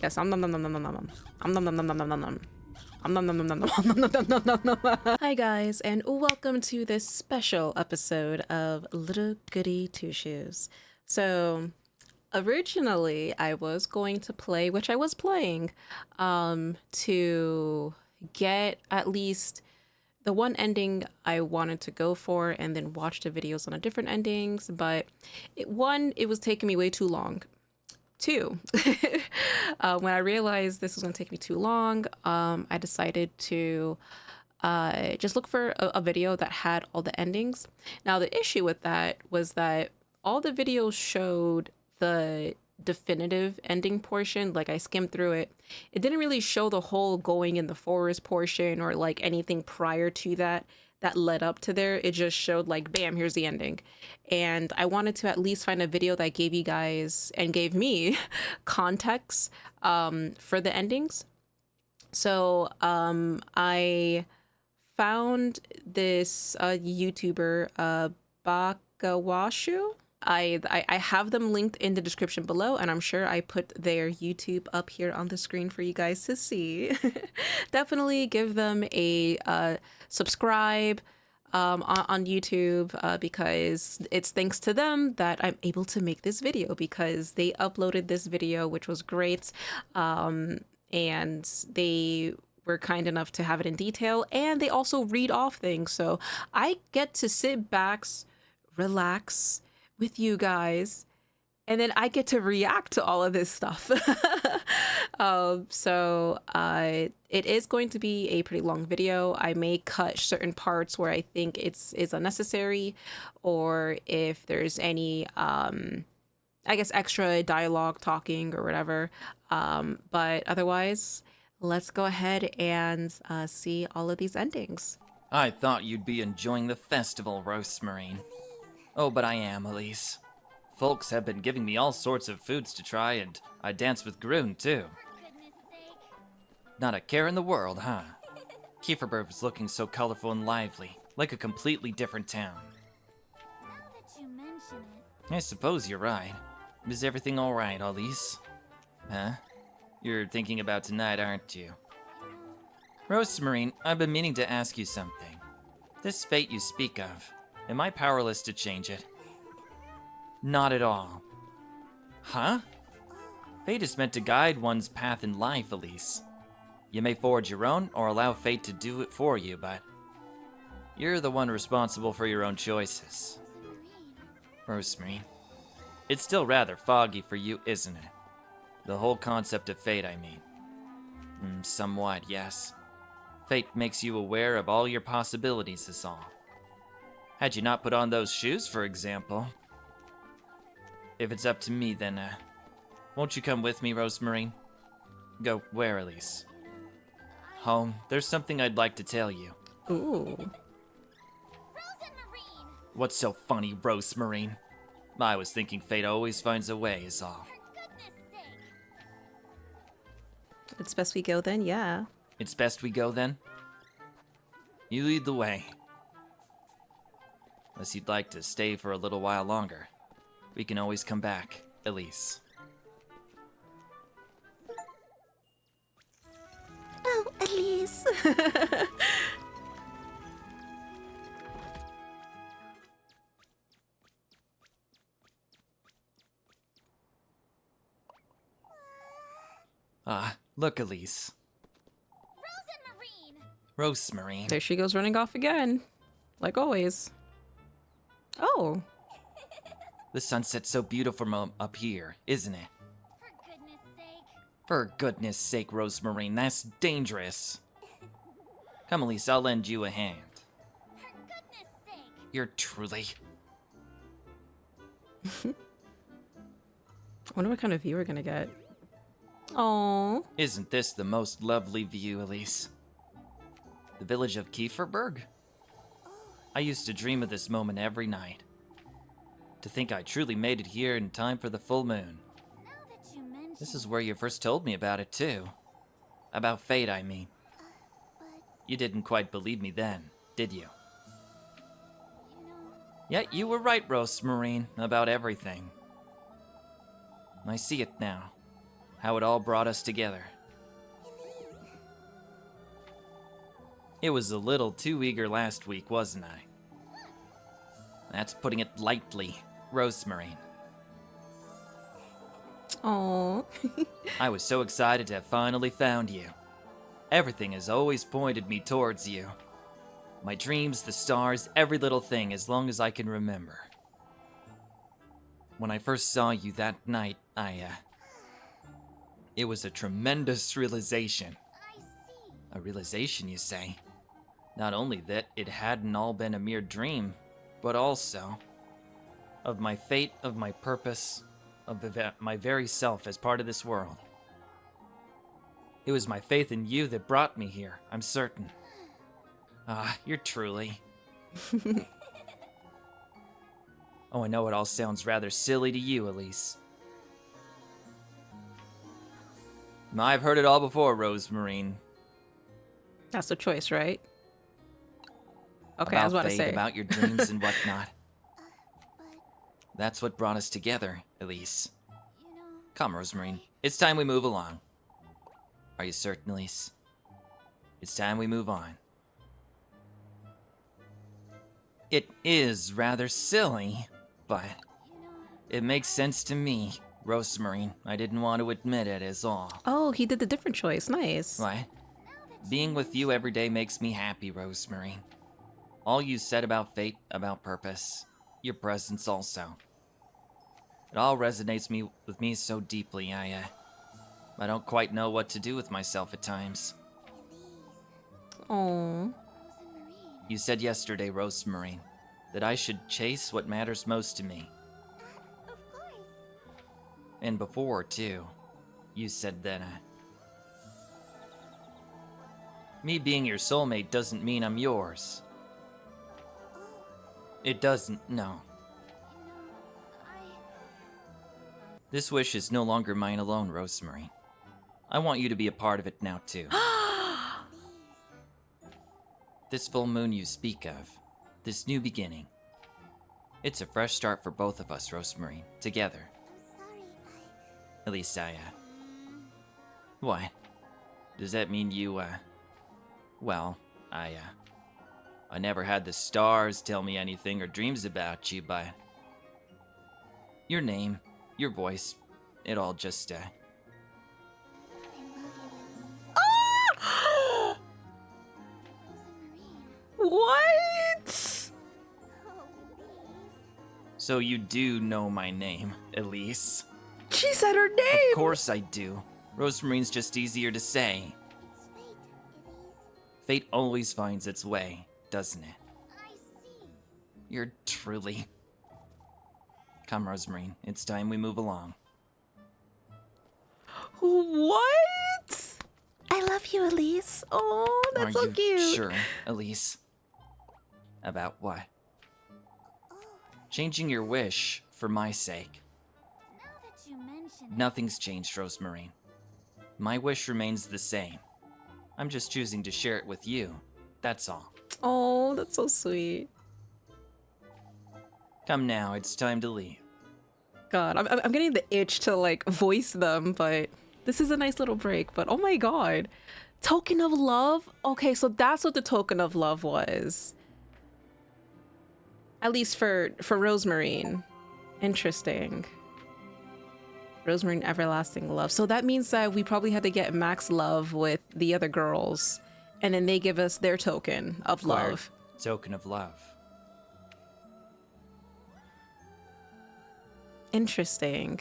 Yes, nom nom nom nom nom nom nom. Nom nom nom nom nom nom nom. Nom nom nom nom nom nom nom nom nom. Hi guys, and welcome to this special episode of Little Goody Two Shoes. So, originally I was going to play, which I was playing, to get at least the one ending I wanted to go for and then watch the videos on the different endings, but it was taking me way too long. Two, when I realized this was going to take me too long, I decided to just look for a video that had all the endings. Now, the issue with that was that all the videos showed the definitive ending portion. Like, I skimmed through it. It didn't really show the whole going in the forest portion or like anything prior to that led up to there. It just showed like, bam, here's the ending. And I wanted to at least find a video that gave you guys and gave me context for the endings. So I found this YouTuber, Bakawashu. I have them linked in the description below, and I'm sure I put their YouTube up here on the screen for you guys to see. Definitely give them a subscribe on YouTube because it's thanks to them that I'm able to make this video, because they uploaded this video, which was great, and they were kind enough to have it in detail, and they also read off things, so I get to sit back, relax with you guys, and then I get to react to all of this stuff. So it is going to be a pretty long video. I may cut certain parts where I think it's unnecessary, or if there's any I guess extra dialogue talking or whatever, but otherwise let's go ahead and see all of these endings. I thought you'd be enjoying the festival, Rosemarine. Oh, but I am, Elise. Folks have been giving me all sorts of foods to try, and I danced with Groon, too. Not a care in the world, huh? Kieferberg was looking so colorful and lively, like a completely different town. Now that you mention it... I suppose you're right. Is everything alright, Elise? Huh? You're thinking about tonight, aren't you? Rosemarine, I've been meaning to ask you something. This fate you speak of, am I powerless to change it? Not at all. Huh? Fate is meant to guide one's path in life, Elise. You may forge your own or allow fate to do it for you, but you're the one responsible for your own choices. Rosemarine, it's still rather foggy for you, isn't it? The whole concept of fate, I mean. Somewhat, yes. Fate makes you aware of all your possibilities is all. Had you not put on those shoes, for example. If it's up to me, then, won't you come with me, Rosemarine? Go where, Elise? Home. There's something I'd like to tell you. Ooh. Rosemarine! What's so funny, Rosemarine? I was thinking fate always finds a way, is all. For goodness sake! It's best we go then, yeah. It's best we go, then? You lead the way. Unless you'd like to stay for a little while longer. We can always come back, Elise. Oh, Elise. Look, Elise. Rosemarine! Rosemarine. There she goes running off again, like always. Oh. The sunset's so beautiful from up here, isn't it? For goodness sake! For goodness sake, Rosemarine, that's dangerous. Come, Elise, I'll lend you a hand. For goodness sake! You're truly... I wonder what kind of view we're gonna get. Oh. Isn't this the most lovely view, Elise? The village of Kieferberg? I used to dream of this moment every night. To think I truly made it here in time for the full moon. Now that you mention This is where you first told me about it, too. About fate, I mean. but, You didn't quite believe me then, did you? you know... Yet you were right, Rosemarine, about everything. I see it now. how it all brought us together. It was a little too eager last week, wasn't I? That's putting it lightly, Rosemarine. Oh. I was so excited to have finally found you. Everything has always pointed me towards you. My dreams, the stars, every little thing as long as I can remember. When I first saw you that night, it was a tremendous realization. I see. A realization, you say? Not only that it hadn't all been a mere dream, but also of my fate, of my purpose, of my very self as part of this world. It was my faith in you that brought me here, I'm certain. Ah, you're truly. Oh, I know it all sounds rather silly to you, Elise. I've heard it all before, Rosemarine. That's the choice, right? Okay, About I was about to fate, say. about your dreams and whatnot. But, That's what brought us together, Elise. you know, Come, Rosemarine. It's time we move along. Are you certain, Elise? It's time we move on. It is rather silly, but you know, it makes sense to me, Rosemarine. I didn't want to admit it is all. Oh, he did the different choice. Nice. What? Being with you every day makes me happy, Rosemarine. All you said about fate, about purpose, your presence also. It all resonates with me so deeply, I don't quite know what to do with myself at times. Oh. Rosemarine. You said yesterday, Rosemarine, that I should chase what matters most to me. Of course. And before, too, you said that, me being your soulmate doesn't mean I'm yours. It doesn't, no. You know, This wish is no longer mine alone, Rosemarine. I want you to be a part of it now, too. This full moon you speak of, this new beginning. It's a fresh start for both of us, Rosemarine, together. I'm sorry, At least What? Does that mean you, well, I never had the stars tell me anything or dreams about you, but your name, your voice, it all just, I love you, Rosemarine. What? Oh, please. So you do know my name, Elise. She said her Of name. course I do. Rosemarine's just easier to say. It's fate, Elise. Fate always finds its way, doesn't it? I see. You're truly... Come, Rosemarine, it's time we move along. What? I love you, Elise. Oh, that's Are so you cute. sure, Elise? About what? Oh, Changing your wish for my sake. now that you mention it, Nothing's changed, Rosemarine. My wish remains the same. I'm just choosing to share it with you. That's all. Oh, that's so sweet. Come now, it's time to leave. God, I'm getting the itch to like voice them, but this is a nice little break. But oh my God, token of love. Okay, so that's what the token of love was. At least for Rosemarine. Interesting. Rosemarine everlasting love. So that means that we probably had to get max love with the other girls, and then they give us their token of Acquired love. Token of love. Interesting.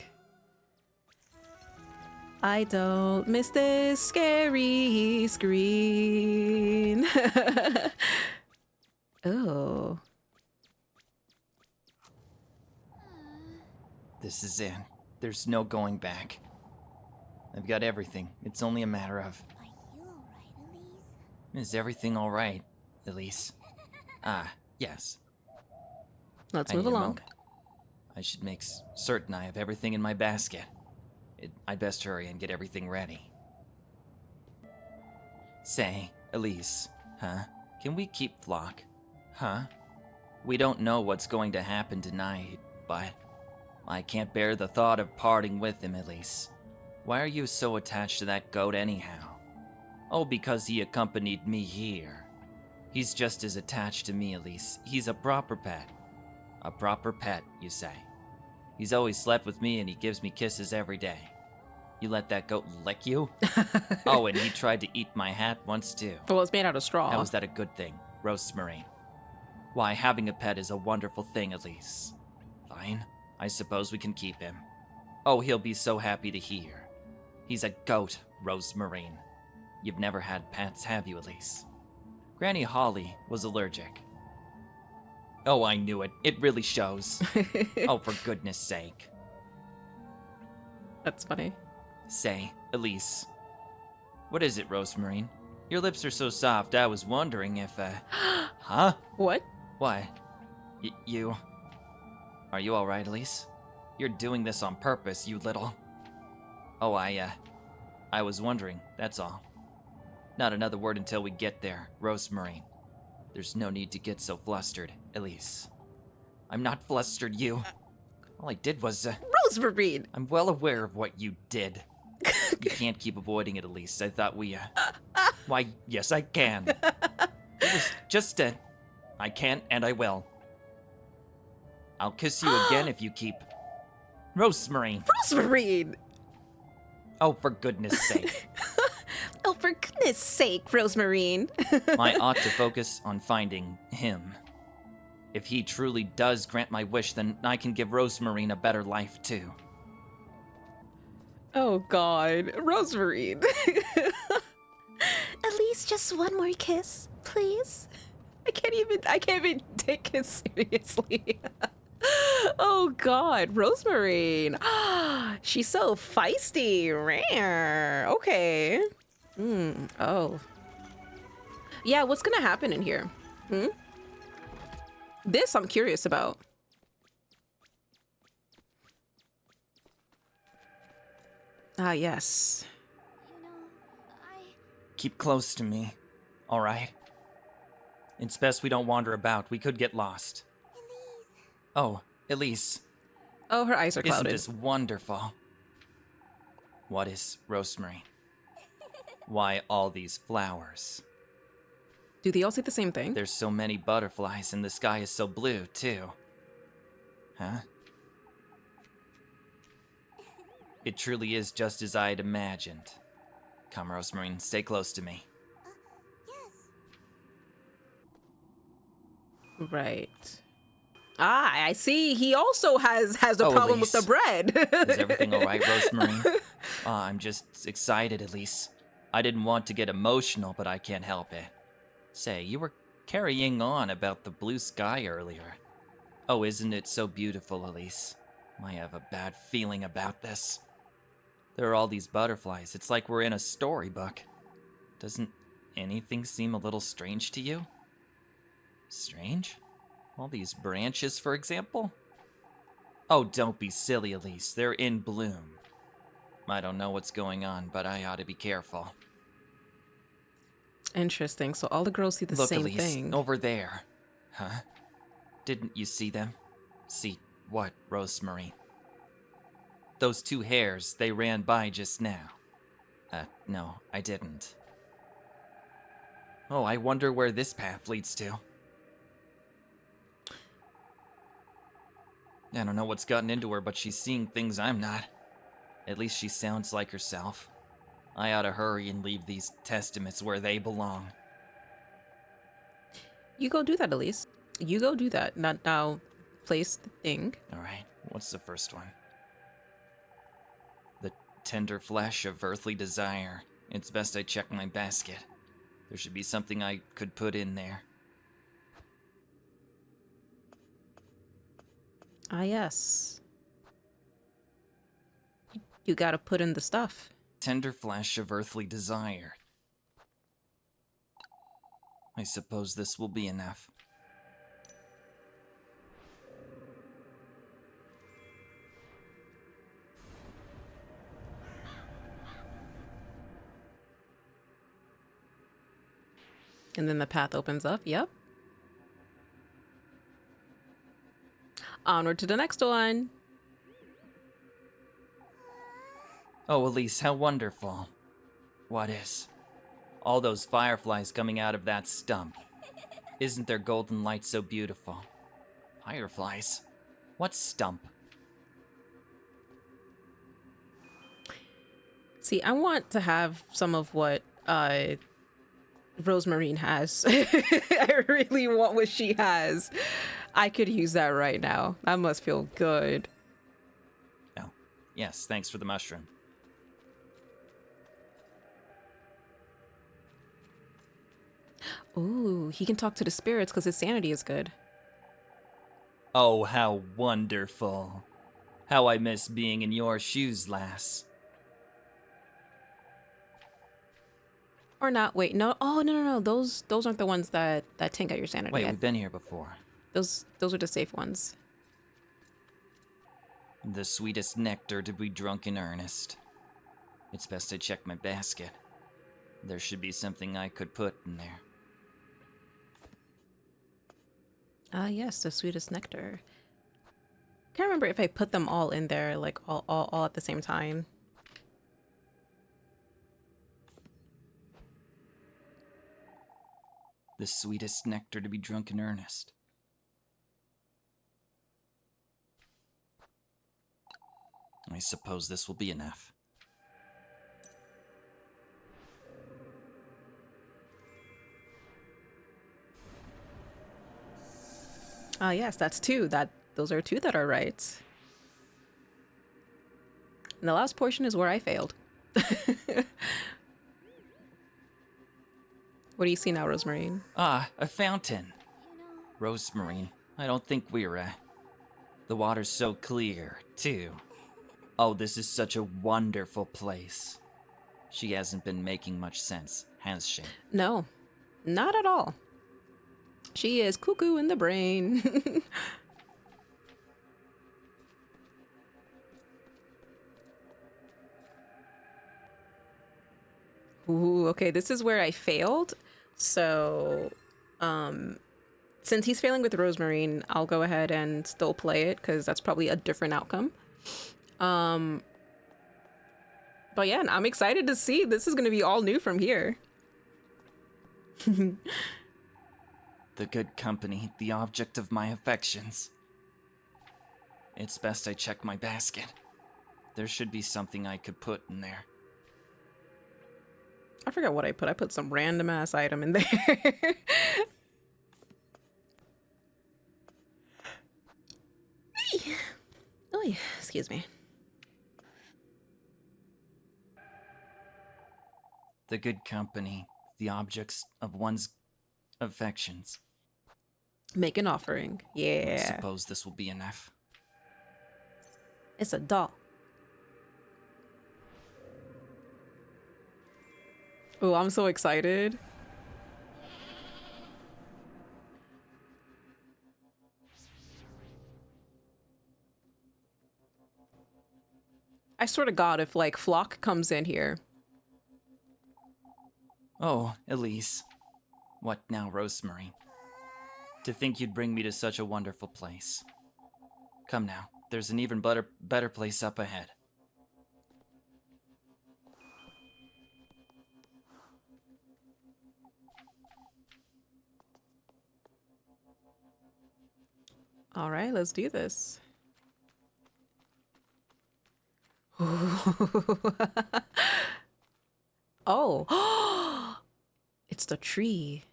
I don't miss this scary screen. Oh. This is it. There's no going back. I've got everything. It's only a matter of... are you alright, Elise? Is everything alright, Elise? Yes. Let's I move need a along. moment. I should make certain I have everything in my basket. I'd best hurry and get everything ready. Say, Elise, huh? Can we keep Flock? Huh? We don't know what's going to happen tonight, but I can't bear the thought of parting with him, Elise. Why are you so attached to that goat anyhow? Oh, because he accompanied me here. He's just as attached to me, Elise. He's a proper pet. A proper pet, you say. He's always slept with me and he gives me kisses every day. You let that goat lick you? Oh, and he tried to eat my hat once too. Well, it's made out of straw. How is that a good thing, Rosemarine? Why, having a pet is a wonderful thing, Elise. Fine, I suppose we can keep him. Oh, he'll be so happy to hear. He's a goat, Rosemarine. You've never had pets, have you, Elise? Granny Holly was allergic. Oh, I knew it. It really shows. Oh, for goodness sake. That's funny. Say, Elise. What is it, Rosemarine? Your lips are so soft, I was wondering if, Huh? What? What? You... Are you alright, Elise? You're doing this on purpose, you little... Oh, I was wondering, that's all. Not another word until we get there, Rosemarine. There's no need to get so flustered, Elise. I'm not flustered, you. All I did was, Rosemarine! I'm well aware of what you did. You can't keep avoiding it, Elise. I thought we, Why, yes, I can. It was just I can and I will. I'll kiss you again if you keep... Rosemarine! Rosemarine! Oh, for goodness sake. Oh, for goodness sake, Rosemarine. I ought to focus on finding him. If he truly does grant my wish, then I can give Rosemarine a better life, too. Oh, God. Rosemarine. At least just one more kiss, please. I can't even take it seriously. Oh, God. Rosemarine. She's so feisty. Rare. Okay. Oh. Yeah, what's gonna happen in here? This I'm curious about. Ah, yes. You know, Keep close to me, alright? It's best we don't wander about. We could get lost. Oh, Elise. Oh, her eyes are Isn't clouded. this wonderful? What is Rosemarine? Why all these flowers? Do they all say the same thing? There's so many butterflies and the sky is so blue, too. Huh? It truly is just as I had imagined. Come, Rosemarine, stay close to me. yes. Right. Ah, I see. He also has a Oh, problem with the Elise. bread. Is everything alright, Rosemarine? I'm just excited, Elise. I didn't want to get emotional, but I can't help it. Say, you were carrying on about the blue sky earlier. Oh, isn't it so beautiful, Elise? I have a bad feeling about this. There are all these butterflies. It's like we're in a storybook. Doesn't anything seem a little strange to you? Strange? All these branches, for example? Oh, don't be silly, Elise. They're in bloom. I don't know what's going on, but I ought to be careful. Interesting. So all the girls see the Look, same Elise, thing. over there. Huh? Didn't you see them? See what, Rosemarine? Those two hares, they ran by just now. No, I didn't. Oh, I wonder where this path leads to. I don't know what's gotten into her, but she's seeing things I'm not. At least she sounds like herself. I ought to hurry and leave these testaments where they belong. You go do that, Elise. You go do that. Not now. Place the thing. Alright, what's the first one? The tender flesh of earthly desire. It's best I check my basket. There should be something I could put in there. Ah, yes. You gotta put in the stuff. Tender flesh of earthly desire. I suppose this will be enough. And then the path opens up. Yep. Onward to the next one. Oh, Elise, how wonderful. What is? All those fireflies coming out of that stump. Isn't their golden light so beautiful? Fireflies? What stump? See, I want to have some of what Rosemarine has. I really want what she has. I could use that right now. That must feel good. Oh, yes, thanks for the mushroom. Ooh, he can talk to the spirits because his sanity is good. Oh, how wonderful. How I miss being in your shoes, lass. Or not. Wait, no. Oh, no. Those aren't the ones that tank at your sanity. Wait, we've been here before. Those are the safe ones. The sweetest nectar to be drunk in earnest. It's best I check my basket. There should be something I could put in there. Ah, yes, the sweetest nectar. Can't remember if I put them all in there, like all at the same time. The sweetest nectar to be drunk in earnest. I suppose this will be enough. Ah, yes, that's two. Those are two that are right. And the last portion is where I failed. What do you see now, Rosemarine? Ah, a fountain. Rosemarine, I don't think we're, the water's so clear, too. Oh, this is such a wonderful place. She hasn't been making much sense, has she? No, not at all. She is cuckoo in the brain. Ooh, okay, this is where I failed. So, since he's failing with Rosemarine, I'll go ahead and still play it because that's probably a different outcome. But yeah, I'm excited to see. This is going to be all new from here. The good company, the object of my affections. It's best I check my basket. There should be something I could put in there. I forgot what I put. I put some random ass item in there. Oh, excuse me. The good company, the objects of one's affections. Make an offering. I Yeah. suppose this will be enough. It's a doll. Oh, I'm so excited. I swear to God, if like Flock comes in here. Oh, Elise. What now, Rosemarine? To think you'd bring me to such a wonderful place. Come now, there's an even better place up ahead. All right, let's do this. Oh, it's the tree.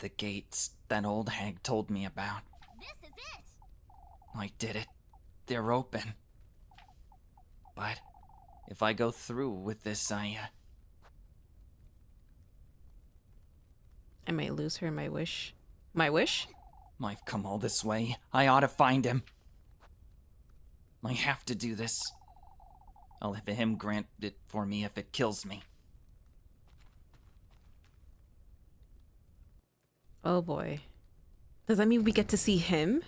The gates that old hag told me about. This is it! I did it. They're open. But if I go through with this, I might lose her my wish. My wish? I've come all this way. I ought to find him. I have to do this. I'll have him grant it for me if it kills me. Oh boy. Does that mean we get to see him?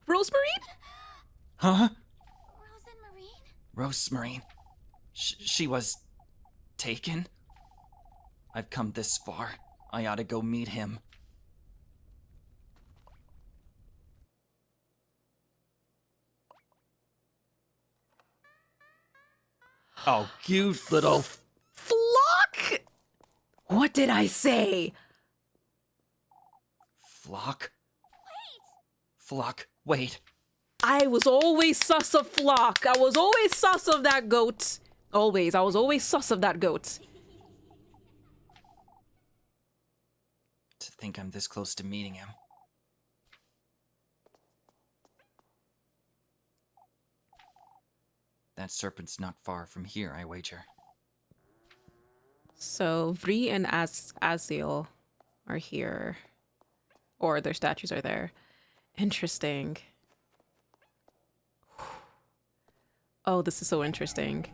Rosemarine? Huh? Rosemarine? Rosemarine. She was taken? I've come this far. I ought to go meet him. Oh, you little... Flock! What did I say? Flock? Flock, wait. I was always sus of Flock. I was always sus of that goat. Always. I was always sus of that goat. To think I'm this close to meeting him. That serpent's not far from here, I wager. So Vree and Azil are here. Or their statues are there. Interesting. Oh, this is so interesting.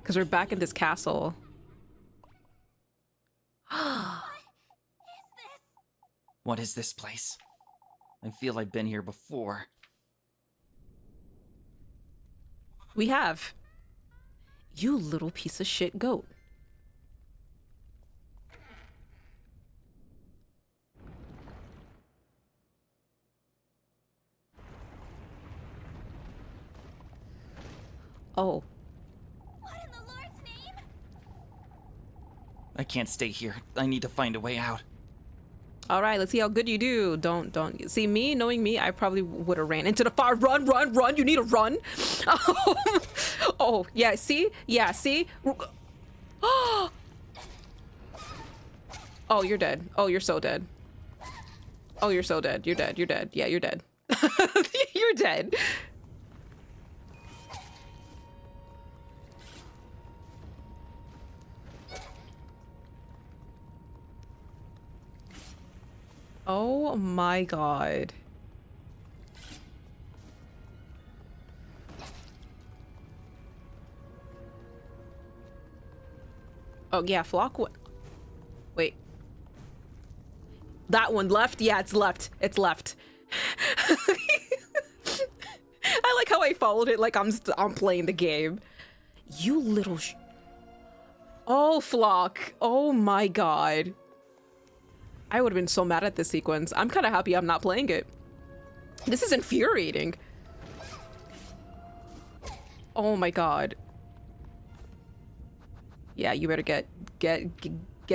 Because we're back in this castle. What is this place? I feel I've been here before. We have. You little piece of shit goat. Oh. What in the Lord's name? I can't stay here. I need to find a way out. All right, let's see how good you do. Don't. See, me, knowing me, I probably would have ran into the fire. Run, run, run. You need to run. Oh, yeah, see? Yeah, see? Oh, you're dead. Oh, you're so dead. Oh, you're so dead. You're dead. You're dead. Yeah, you're dead. You're dead. Oh my god. Oh yeah, Flock. Wait. That one left? Yeah, it's left. It's left. I like how I followed it like I'm playing the game. You little Oh, Flock. Oh my god. I would have been so mad at this sequence. I'm kind of happy I'm not playing it. This is infuriating. Oh my god. Yeah, you better get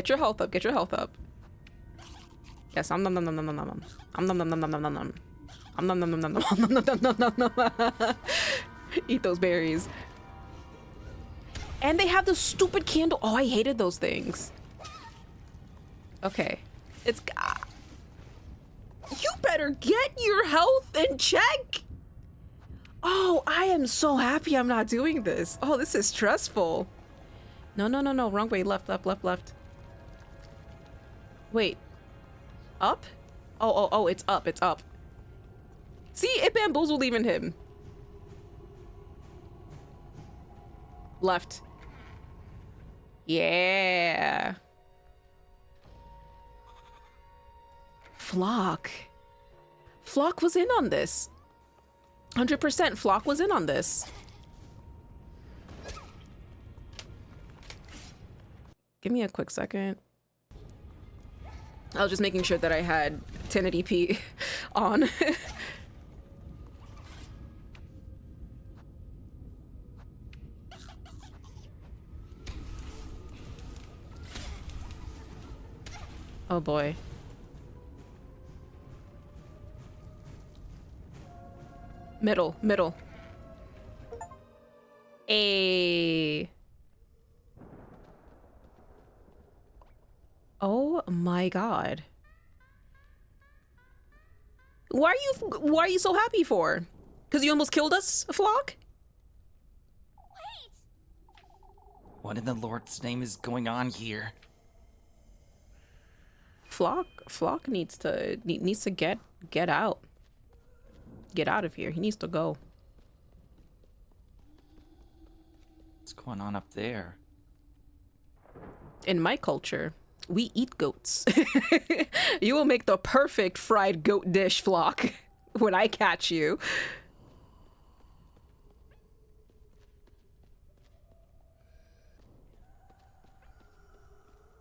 your health up. Get your health up. Yes, nom nom nom nom nom nom nom. Nom nom nom nom nom nom nom. Nom nom nom nom nom nom nom nom nom. Eat those berries. And they have the stupid candle. Oh, I hated those things. Okay. It's... You better get your health in check! Oh, I am so happy I'm not doing this. Oh, this is stressful. No, no, no, no. Wrong way. Left, left, left, left. Wait. Up? Oh, it's up. It's up. See? It bamboozled even him. Left. Yeah. Flock. Flock was in on this. 100% Flock was in on this. Give me a quick second. I was just making sure that I had 1080p on. Oh boy. Middle, middle. Oh my god. Why are you so happy for? Because you almost killed us, Flock? Wait! What in the Lord's name is going on here? Flock needs to get out. Get out of here. He needs to go. What's going on up there? In my culture, we eat goats. You will make the perfect fried goat dish, Flock, when I catch you.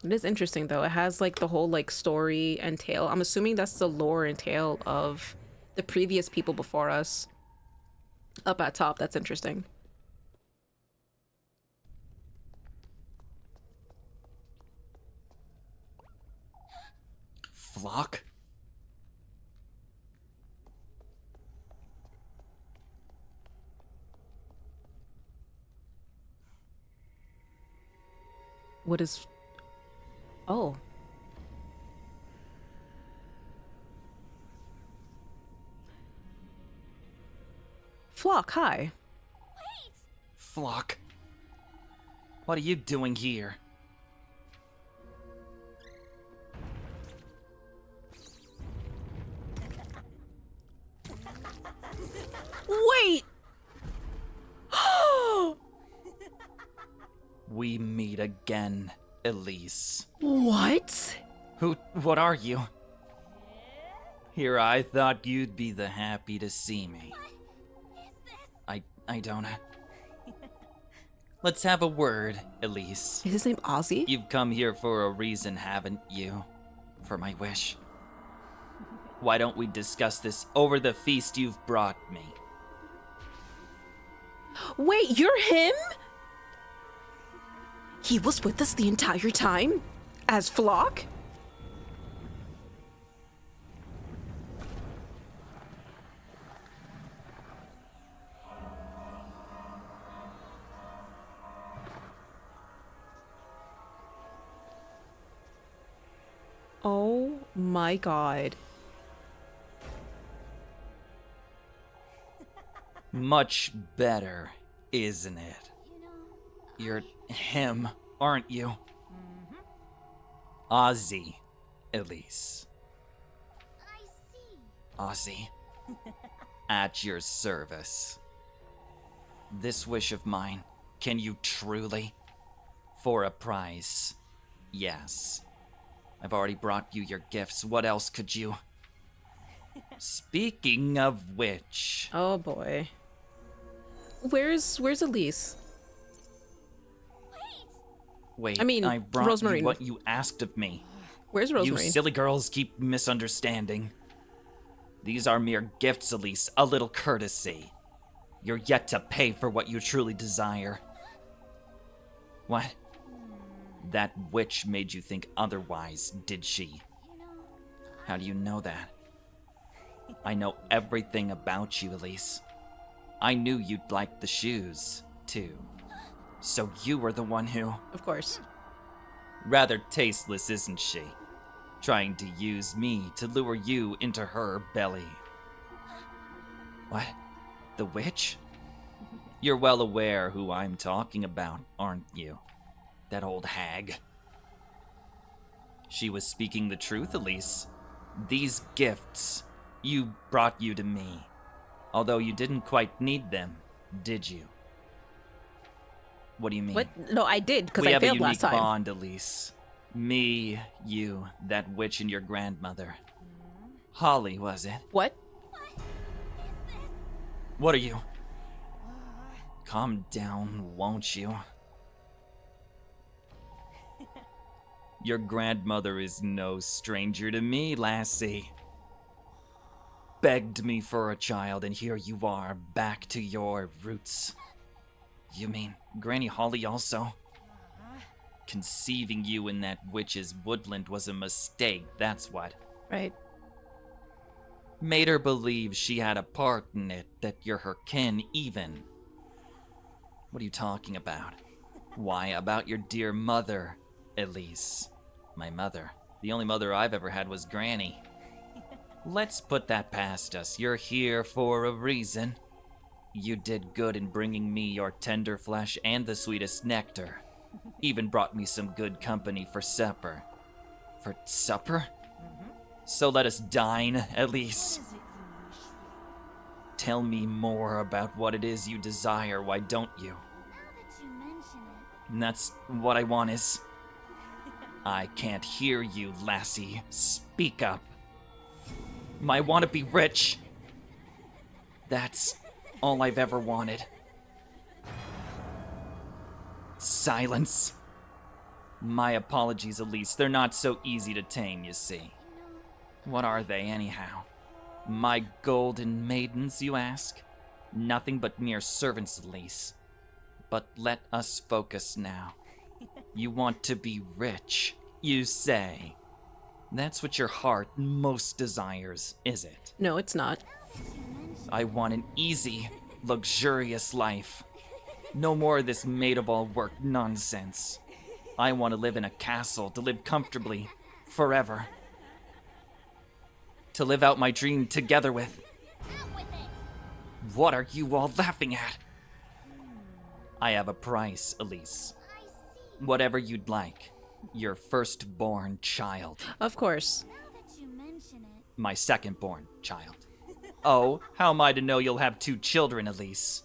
It is interesting though. It has like the whole like story and tale. I'm assuming that's the lore and tale of the previous people before us. Up at top, that's interesting. Flock? What is... Oh. Flock, hi. Flock? What are you doing here? Wait! We meet again, Elise. What? What are you? Here I thought you'd be the happy to see me. I don't... Let's have a word, Elise. Is his name Ozzy? You've come here for a reason, haven't you? For my wish. Why don't we discuss this over the feast you've brought me? Wait, you're him? He was with us the entire time? As Flock? Oh my god. Much better, isn't it? You're him, aren't you? Ozzy, Elise. Ozzy, at your service. This wish of mine, can you truly? For a price, yes. I've already brought you your gifts. What else could you? Speaking of which... Oh boy. Where's Elise? Wait, I mean, I brought Rosemarine. you what you asked of me. Where's You Rosemarine? silly girls keep misunderstanding. These are mere gifts, Elise, a little courtesy. You're yet to pay for what you truly desire. What? That witch made you think otherwise, did she? How do you know that? I know everything about you, Elise. I knew you'd like the shoes, too. So you were the one who... Of course. Rather tasteless, isn't she? Trying to use me to lure you into her belly. What? The witch? You're well aware who I'm talking about, aren't you? That old hag. She was speaking the truth, Elise. These gifts, you brought you to me. Although you didn't quite need them, did you? What do you mean? What? No, I did, because We I have a failed unique last time. bond, Elise. Me, you, that witch, and your grandmother. Holly, was it? What? What are you? Calm down, won't you? Your grandmother is no stranger to me, lassie. Begged me for a child, and here you are, back to your roots. You mean Granny Holly also? Conceiving you in that witch's woodland was a mistake, that's what. Right. Made her believe she had a part in it, that you're her kin even. What are you talking about? Why, about your dear mother, Elise. My mother. The only mother I've ever had was Granny. Let's put that past us. You're here for a reason. You did good in bringing me your tender flesh and the sweetest nectar. Even brought me some good company for supper. For supper? So let us dine, Elise. Tell me more about what it is you desire, why don't you? And that's what I want is... I can't hear you, lassie. Speak up. I want to be rich. That's all I've ever wanted. Silence. My apologies, Elise. They're not so easy to tame, you see. What are they, anyhow? My golden maidens, you ask? Nothing but mere servants, Elise. But let us focus now. You want to be rich, you say. That's what your heart most desires, is it? No, it's not. I want an easy, luxurious life. No more of this maid-of-all-work nonsense. I want to live in a castle, to live comfortably, forever. To live out my dream together with... What are you all laughing at? I have a price, Elise. Whatever you'd like. Your firstborn child. Of course. My secondborn child. Oh, how am I to know you'll have 2 children, Elise?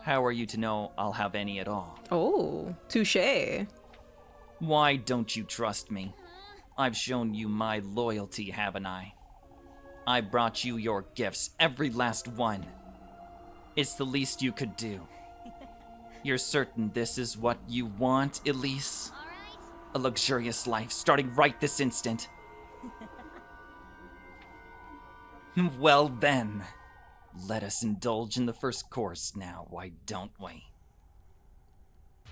How are you to know I'll have any at all? Oh, touche. Why don't you trust me? I've shown you my loyalty, haven't I? I brought you your gifts, every last one. It's the least you could do. You're certain this is what you want, Elise? A luxurious life, starting right this instant. Well then, let us indulge in the first course now, why don't we?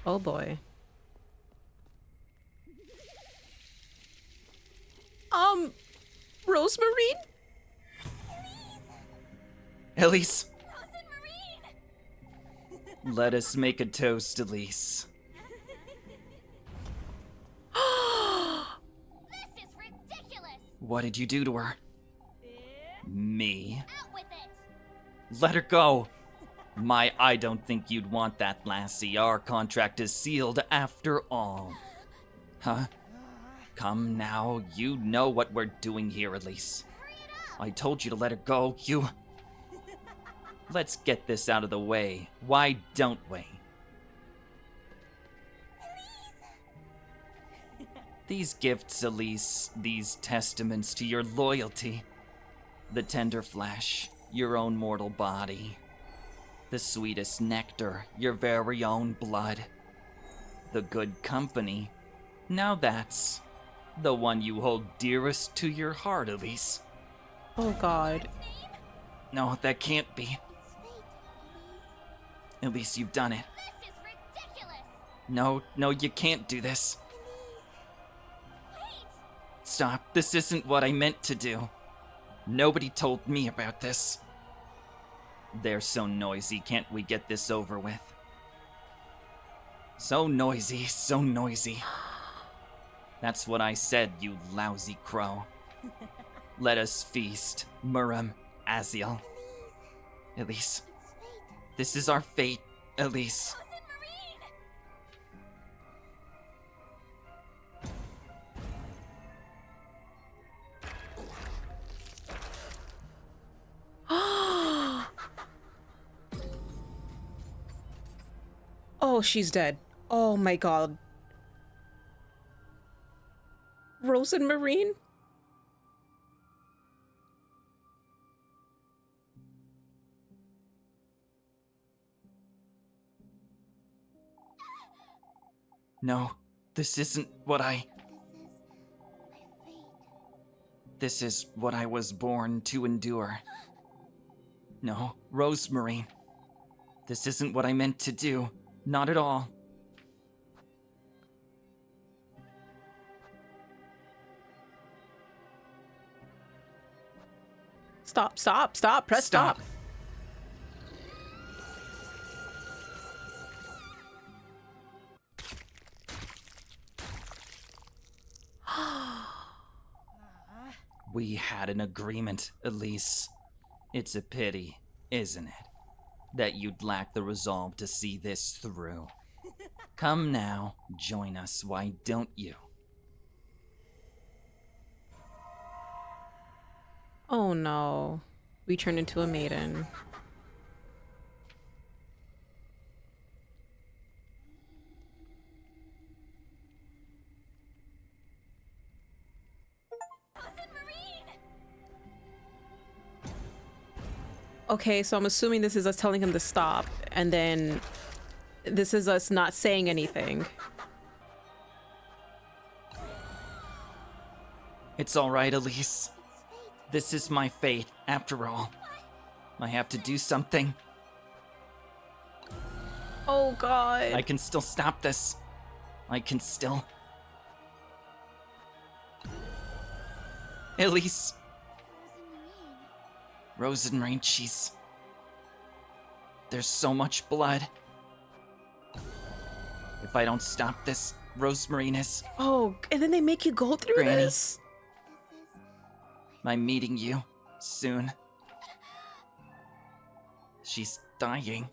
Oh boy. Rosemarine? Elise! Let us make a toast, Elise. This is ridiculous! What did you do to her? Me? Out with it! Let her go! I don't think you'd want that, lassie. Our contract is sealed after all. Huh? Come now, you know what we're doing here, Elise. I told you to let her go, you... Let's get this out of the way. Why don't we? These gifts, Elise, these testaments to your loyalty. The tender flesh, your own mortal body. The sweetest nectar, your very own blood. The good company. Now that's the one you hold dearest to your heart, Elise. Oh god. No, that can't be. Elise, you've done it. This is ridiculous! No, you can't do this. Wait! Stop, this isn't what I meant to do. Nobody told me about this. They're so noisy, can't we get this over with? So noisy, so noisy. That's what I said, you lousy crow. Let us feast, Muram, Aziel. Elise, this is our fate, Elise. Oh, she's dead. Oh my god. Rosemarine? No, this isn't what I... This is what I was born to endure. No, Rosemarine. This isn't what I meant to do. Not at all. Stop. Press stop. We had an agreement, Elise. It's a pity, isn't it, that you'd lack the resolve to see this through. Come now, join us, why don't you? Oh no. We turned into a maiden. Okay, so I'm assuming this is us telling him to stop, and then this is us not saying anything. It's all right, Elise. This is my fate, after all. I have to do something. Oh god. I can still stop this. I can still... Elise. Rosemarine, she's... There's so much blood. If I don't stop this, Rosemarine is... Oh, and then they make you go through Granny. this? I'm meeting you soon. She's dying.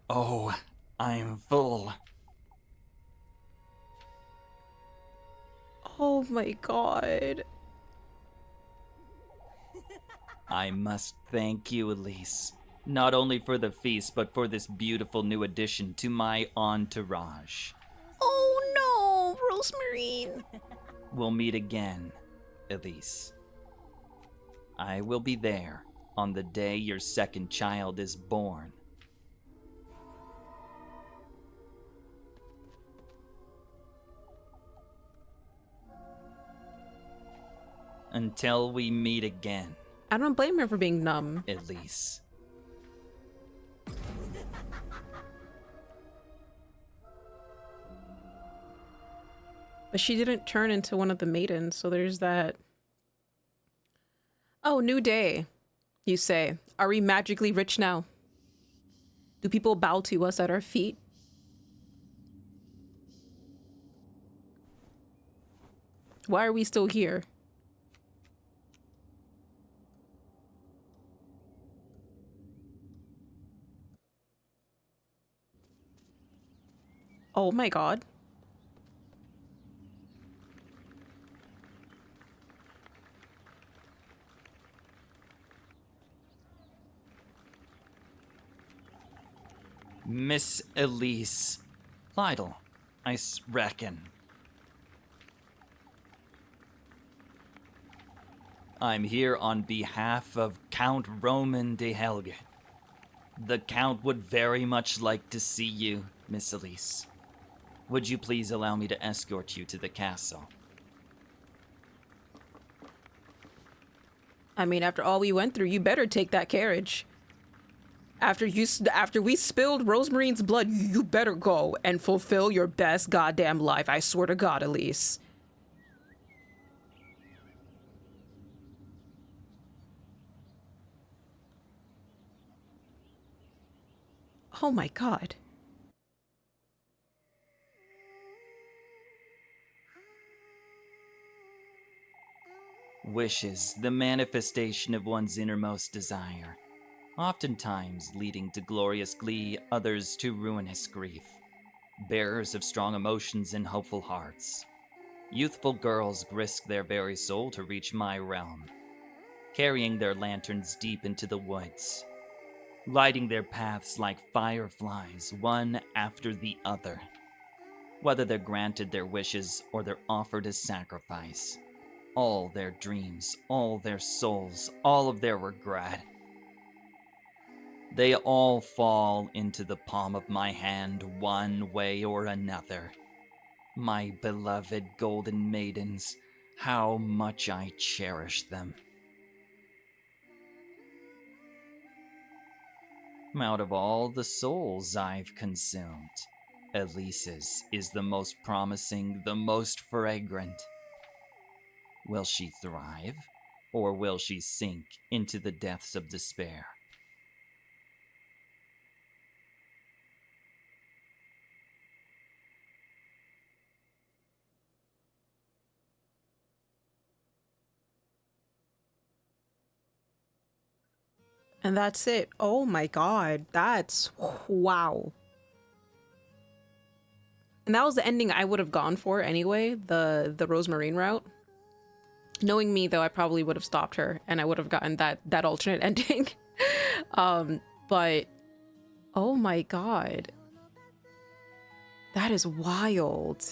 Oh, I'm full. Oh my god. I must thank you, Elise. Not only for the feast, but for this beautiful new addition to my entourage. Oh no, Rosemarine. We'll meet again, Elise. I will be there on the day your second child is born. Until we meet again, I don't blame her for being numb. Elise. But she didn't turn into one of the maidens, so there's that. Oh, new day, you say. Are we magically rich now? Do people bow to us at our feet? Why are we still here? Oh my god. Miss Elise. Lytle, reckon. I'm here on behalf of Count Roman de Helge. The Count would very much like to see you, Miss Elise. Would you please allow me to escort you to the castle? I mean, after all we went through, you better take that carriage. After we spilled Rosemarine's blood, you better go and fulfill your best goddamn life. I swear to God, Elise. Oh my god. Wishes, the manifestation of one's innermost desire. Oftentimes leading to glorious glee, others to ruinous grief. Bearers of strong emotions and hopeful hearts. Youthful girls risk their very soul to reach my realm, carrying their lanterns deep into the woods, lighting their paths like fireflies, one after the other. Whether they're granted their wishes or they're offered as sacrifice, all their dreams, all their souls, all of their regret, they all fall into the palm of my hand one way or another. My beloved golden maidens, how much I cherish them. Out of all the souls I've consumed, Elise's is the most promising, the most fragrant. Will she thrive, or will she sink into the depths of despair? And that's it. Oh my god. That's... wow. And that was the ending I would have gone for anyway, the Rosemarine route. Knowing me, though, I probably would have stopped her and I would have gotten that alternate ending. But oh my god. That is wild.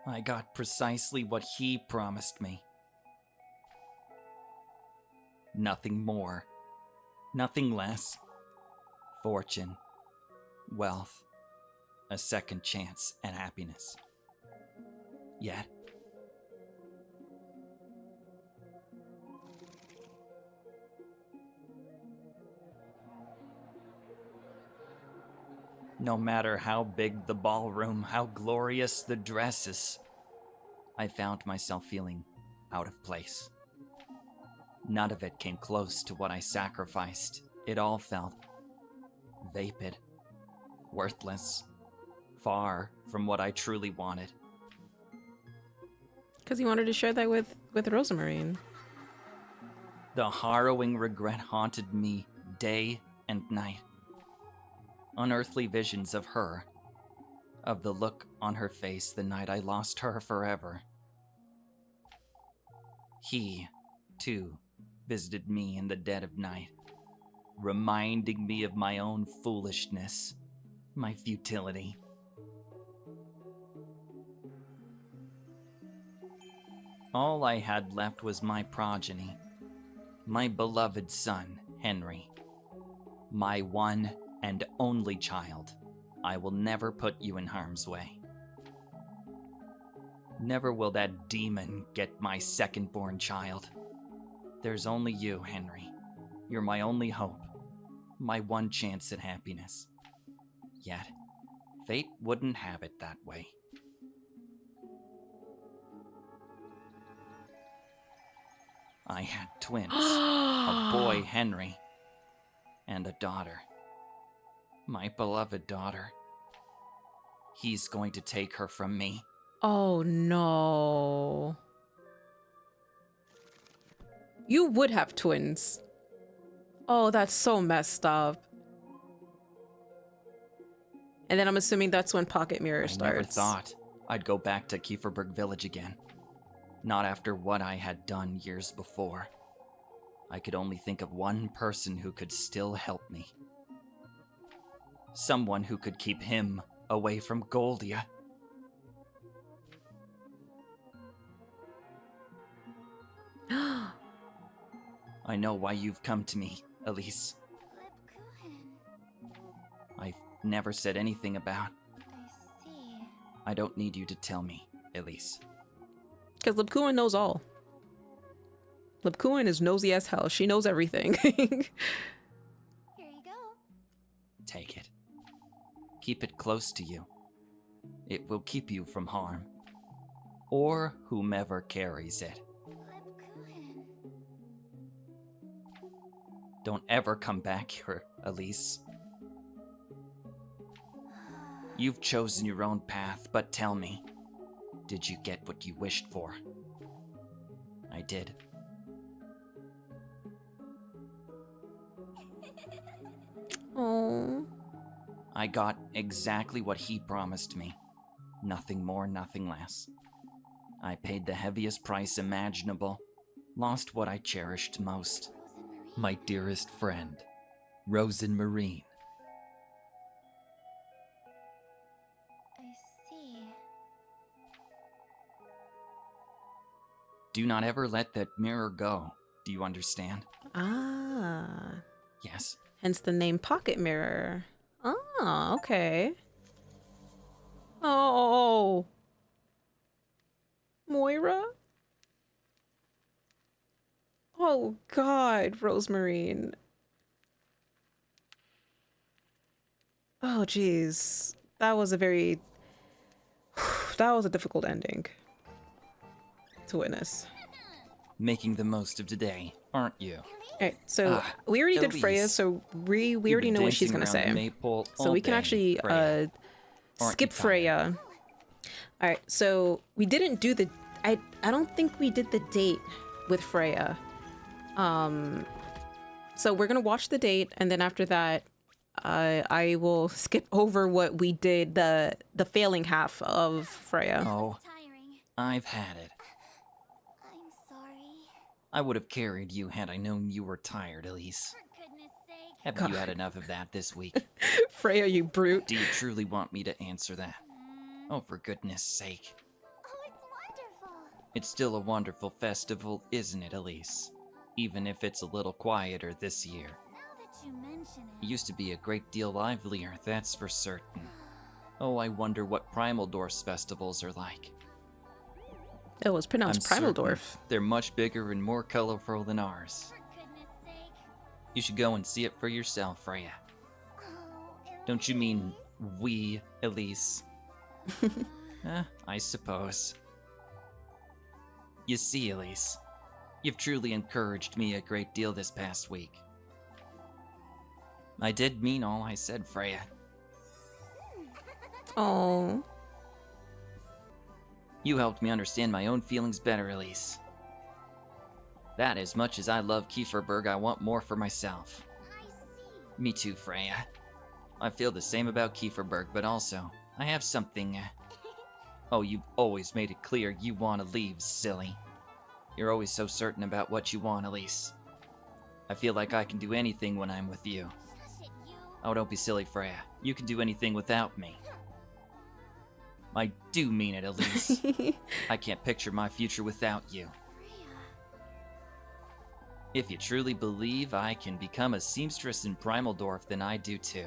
I got precisely what he promised me. Nothing more, nothing less. Fortune, wealth, a second chance at happiness. Yet, no matter how big the ballroom, how glorious the dresses, I found myself feeling out of place. None of it came close to what I sacrificed. It all felt vapid, worthless, far from what I truly wanted. Because you wanted to share that with Rosemarine. The harrowing regret haunted me day and night. Unearthly visions of her, of the look on her face the night I lost her forever. He, too, visited me in the dead of night, reminding me of my own foolishness, my futility. All I had left was my progeny, my beloved son, Henry, my one and only child. I will never put you in harm's way. Never will that demon get my second-born child. There's only you, Henry. You're my only hope, my one chance at happiness. Yet, fate wouldn't have it that way. I had twins, a boy, Henry, and a daughter. My beloved daughter. He's going to take her from me. Oh no. You would have twins. Oh, that's so messed up. And then I'm assuming that's when Pocket Mirror starts. I never thought I'd go back to Kieferberg Village again. Not after what I had done years before. I could only think of one person who could still help me. Someone who could keep him away from Goldia. I know why you've come to me, Elise. I've never said anything about. I see. I don't need you to tell me, Elise. Because Lebkuchen knows all. Lebkuchen is nosy as hell. She knows everything. Here you go. Take it. Keep it close to you. It will keep you from harm. Or whomever carries it. Lebkuchen. Don't ever come back here, Elise. You've chosen your own path, but tell me, did you get what you wished for? I did. Oh. I got exactly what he promised me. Nothing more, nothing less. I paid the heaviest price imaginable. Lost what I cherished most. Rosemarine. My dearest friend, Rosemarine. I see. Do not ever let that mirror go. Do you understand? Ah. Yes. Hence the name Pocket Mirror. Oh, okay. Oh. Moira? Oh God, Rosemarine. Oh jeez. That was a very... that was a difficult ending to witness. Making the most of today, aren't you? Alright, so we already did Freya, Elise. so we already know what she's gonna say. So we can actually skip Freya. Alright, so we didn't do the... I don't think we did the date with Freya. So we're gonna watch the date, and then after that, I will skip over what we did, the failing half of Freya. Oh, Tiring. I've had it. I'm sorry. I would have carried you had I known you were tired, Elise. For goodness sake. Haven't you had enough of that this week? Freya, you brute. Do you truly want me to answer that? Oh, for goodness sake. Oh, It's still a wonderful festival, isn't it, Elise? Even if it's a little quieter this year. It used to be a great deal livelier, that's for certain. Oh, I wonder what Primaldorf's festivals are like. It was pronounced I'm certain Primaldorf. they're much bigger and more colorful than ours. You should go and see it for yourself, Freya. Don't you mean we, Elise? I suppose. You see, Elise, you've truly encouraged me a great deal this past week. I did mean all I said, Freya. Oh. You helped me understand my own feelings better, Elise. That, as much as I love Kieferberg, I want more for myself. Me too, Freya. I feel the same about Kieferberg, but also, I have something... Oh, you've always made it clear you want to leave, silly. You're always so certain about what you want, Elise. I feel like I can do anything when I'm with you. Oh, don't be silly, Freya. You can do anything without me. I do mean it, Elise. I can't picture my future without you. If you truly believe I can become a seamstress in Primaldorf, then I do too.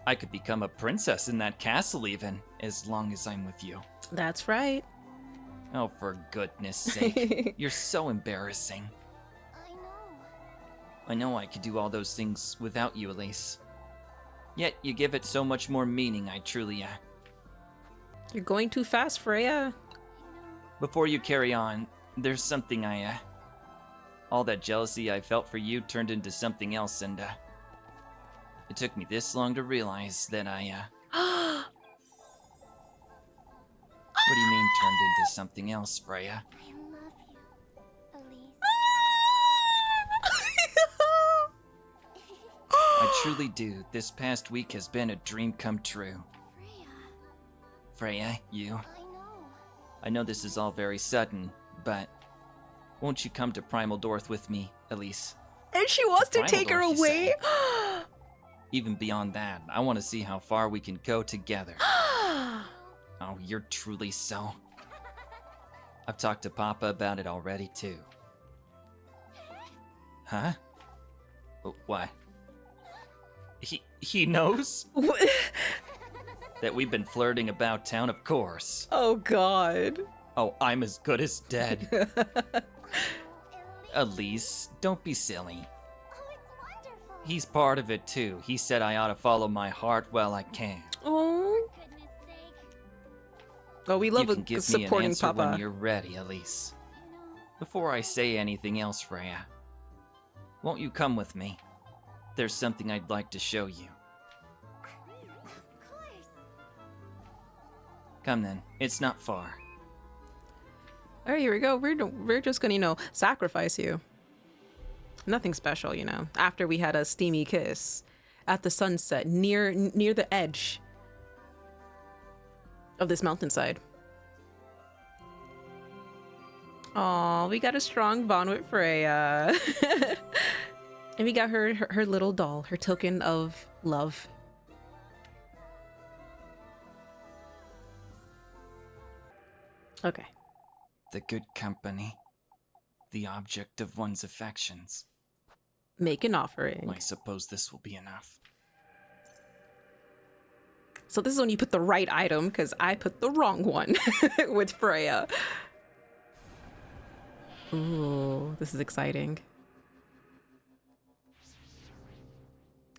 I could become a princess in that castle even, as long as I'm with you. That's right. Oh, for goodness sake. You're so embarrassing. I know I could do all those things without you, Elise. Yet you give it so much more meaning, I truly... You're going too fast, Freya. Before you carry on, there's something all that jealousy I felt for you turned into something else, and, it took me this long to realize that What do you mean, turned into something else, Freya? I love you, Elise. I truly do. This past week has been a dream come true. Freya, you... I know this is all very sudden, but... Won't you come to Primaldorf with me, Elise? And she wants to take her Primaldorf, you away. say? Even beyond that, I want to see how far we can go together. Oh, you're truly so... I've talked to Papa about it already, too. Huh? What? He knows? That we've been flirting about town, of course. Oh, God. Oh, I'm as good as dead. Elise, don't be silly. He's part of it, too. He said I ought to follow my heart while I can. Oh. Oh, we love you can give supporting me an answer Papa. when you're ready, Elise. Before I say anything else, Freya, won't you come with me? There's something I'd like to show you. Of course. Come then, it's not far. Oh, here we go. We're just gonna, sacrifice you. Nothing special, After we had a steamy kiss at the sunset near the edge of this mountainside. Oh, we got a strong bond with Freya. And we got her little doll, her token of love. Okay. The good company. The object of one's affections. Make an offering. I suppose this will be enough. So this is when you put the right item, because I put the wrong one with Freya. Ooh, this is exciting.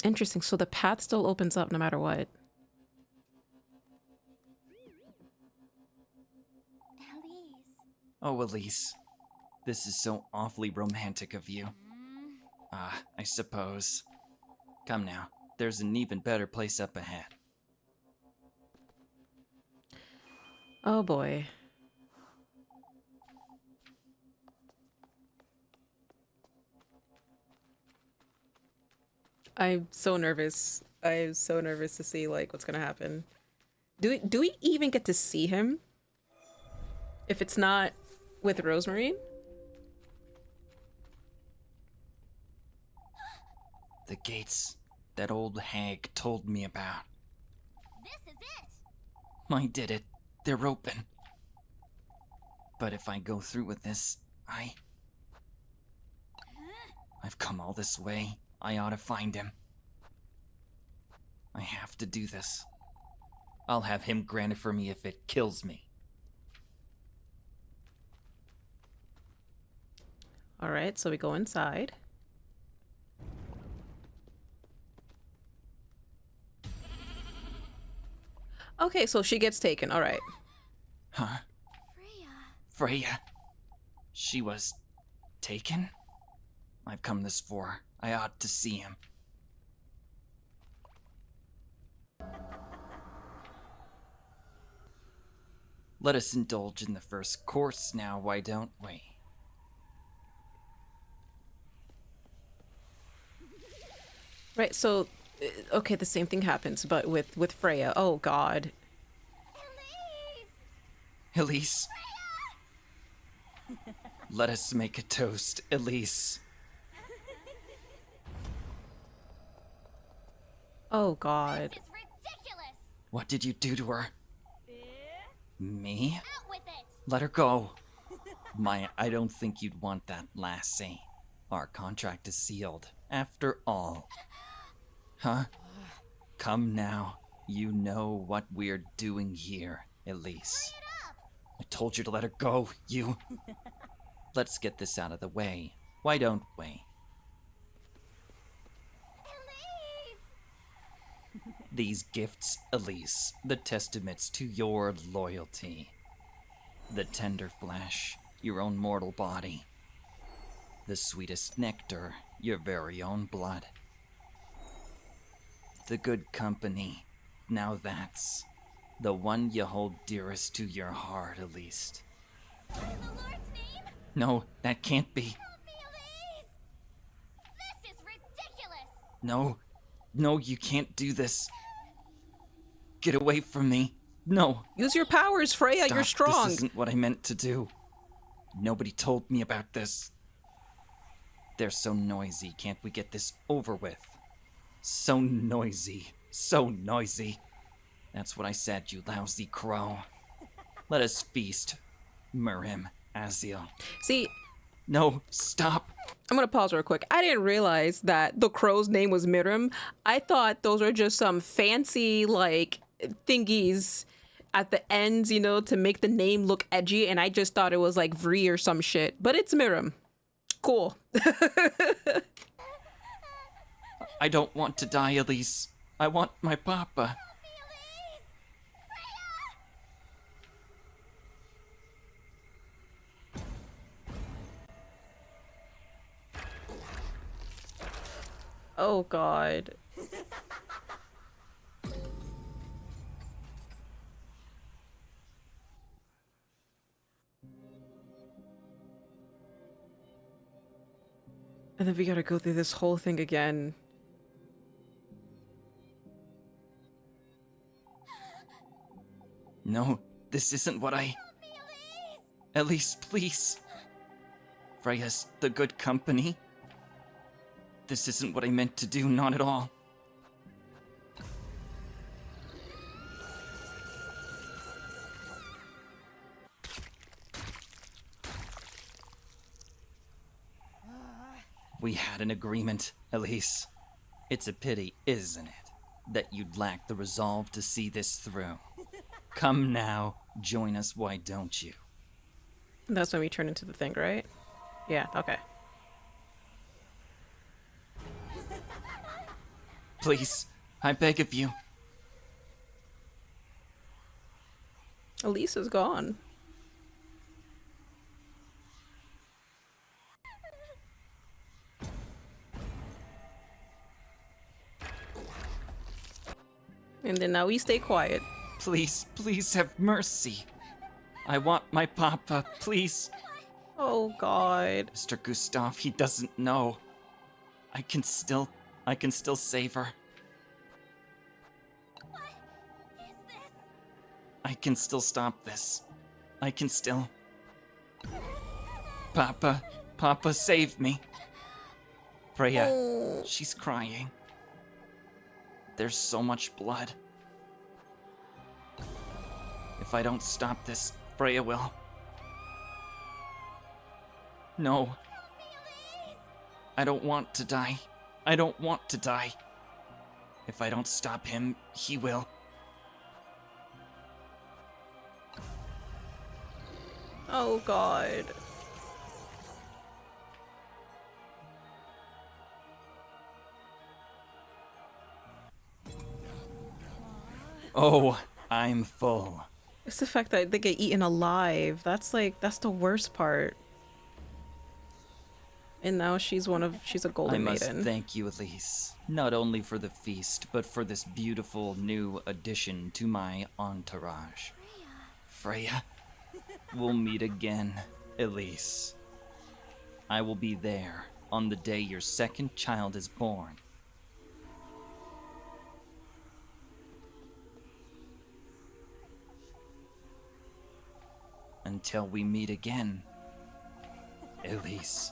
Interesting. So the path still opens up no matter what. Elise. Oh, Elise. This is so awfully romantic of you. I suppose. Come now. There's an even better place up ahead. Oh boy. I'm so nervous. I'm so nervous to see what's gonna happen. Do we even get to see him? If it's not with Rosemarine? The gates that old hag told me about. This is it. I did it. They're open. But if I go through with this, I've come all this way. I ought to find him. I have to do this. I'll have him granted for me if it kills me. All right, so we go inside. Okay, so she gets taken. All right. Huh? Freya. She was taken? I've come this far. I ought to see him. Let us indulge in the first course now, why don't we? Right, so okay, the same thing happens, but with Freya. Oh God. Elise. Let us make a toast, Elise. Oh God. This is ridiculous! What did you do to her? Me? Out with it! Let her go. Maya, I don't think you'd want that, lassie. Our contract is sealed, after all. Huh? Come now. You know what we're doing here, Elise. I told you to let her go, you. Let's get this out of the way. Why don't we? These gifts, Elise, the testaments to your loyalty. The tender flesh, your own mortal body. The sweetest nectar, your very own blood. The good company, now that's the one you hold dearest to your heart, Elise. In the Lord's name? No, that can't be. Help me, Elise! This is ridiculous! No, you can't do this. Get away from me. No. Use your powers, Freya. Stop. You're strong. This isn't what I meant to do. Nobody told me about this. They're so noisy. Can't we get this over with? So noisy. So noisy. That's what I said, you lousy crow. Let us feast. Mirim, Azil. See, No, stop. I'm gonna pause real quick. I didn't realize that the crow's name was Mirim. I thought those are just some fancy like thingies at the ends, you know, to make the name look edgy, and I just thought it was like Vree or some shit. But it's Mirim. Cool. I don't want to die, Elise. I want my papa. Oh God. And then we gotta go through this whole thing again. No, this isn't what I... Elise, please. Freya's the good company. This isn't what I meant to do, not at all. We had an agreement, Elise. It's a pity, isn't it, that you'd lack the resolve to see this through. Come now, join us, why don't you? That's when we turn into the thing, right? Yeah, okay. Please, I beg of you. Elise is gone. And then now we stay quiet. Please, please have mercy. I want my papa, please. Oh God. Mr. Gustav, he doesn't know. I can still save her. What is this? I can still stop this. I can still... Papa, save me. Freya, she's crying. There's so much blood. If I don't stop this, Freya will. No. I don't want to die. I don't want to die. If I don't stop him, he will. Oh god. Oh, I'm full. It's the fact that they get eaten alive. That's the worst part. And now she's a golden I must maiden. thank you, Elise. Not only for the feast, but for this beautiful new addition to my entourage. Freya. We'll meet again, Elise. I will be there on the day your second child is born. Until we meet again, Elise.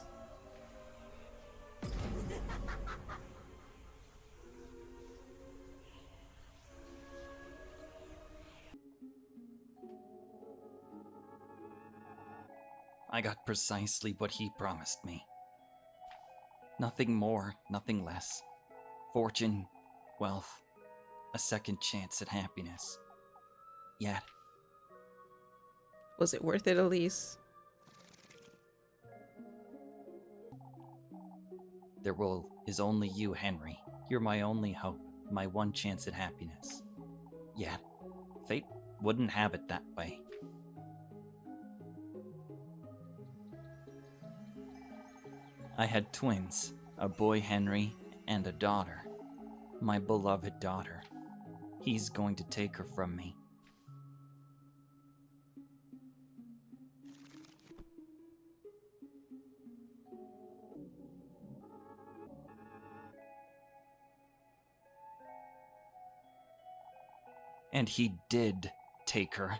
I got precisely what he promised me. Nothing more, nothing less. Fortune, wealth, a second chance at happiness. Yet, Was it worth it, Elise? is only you, Henry. You're my only hope, my one chance at happiness. Yet, fate wouldn't have it that way. I had twins, a boy Henry and a daughter. My beloved daughter. He's going to take her from me. And he did take her.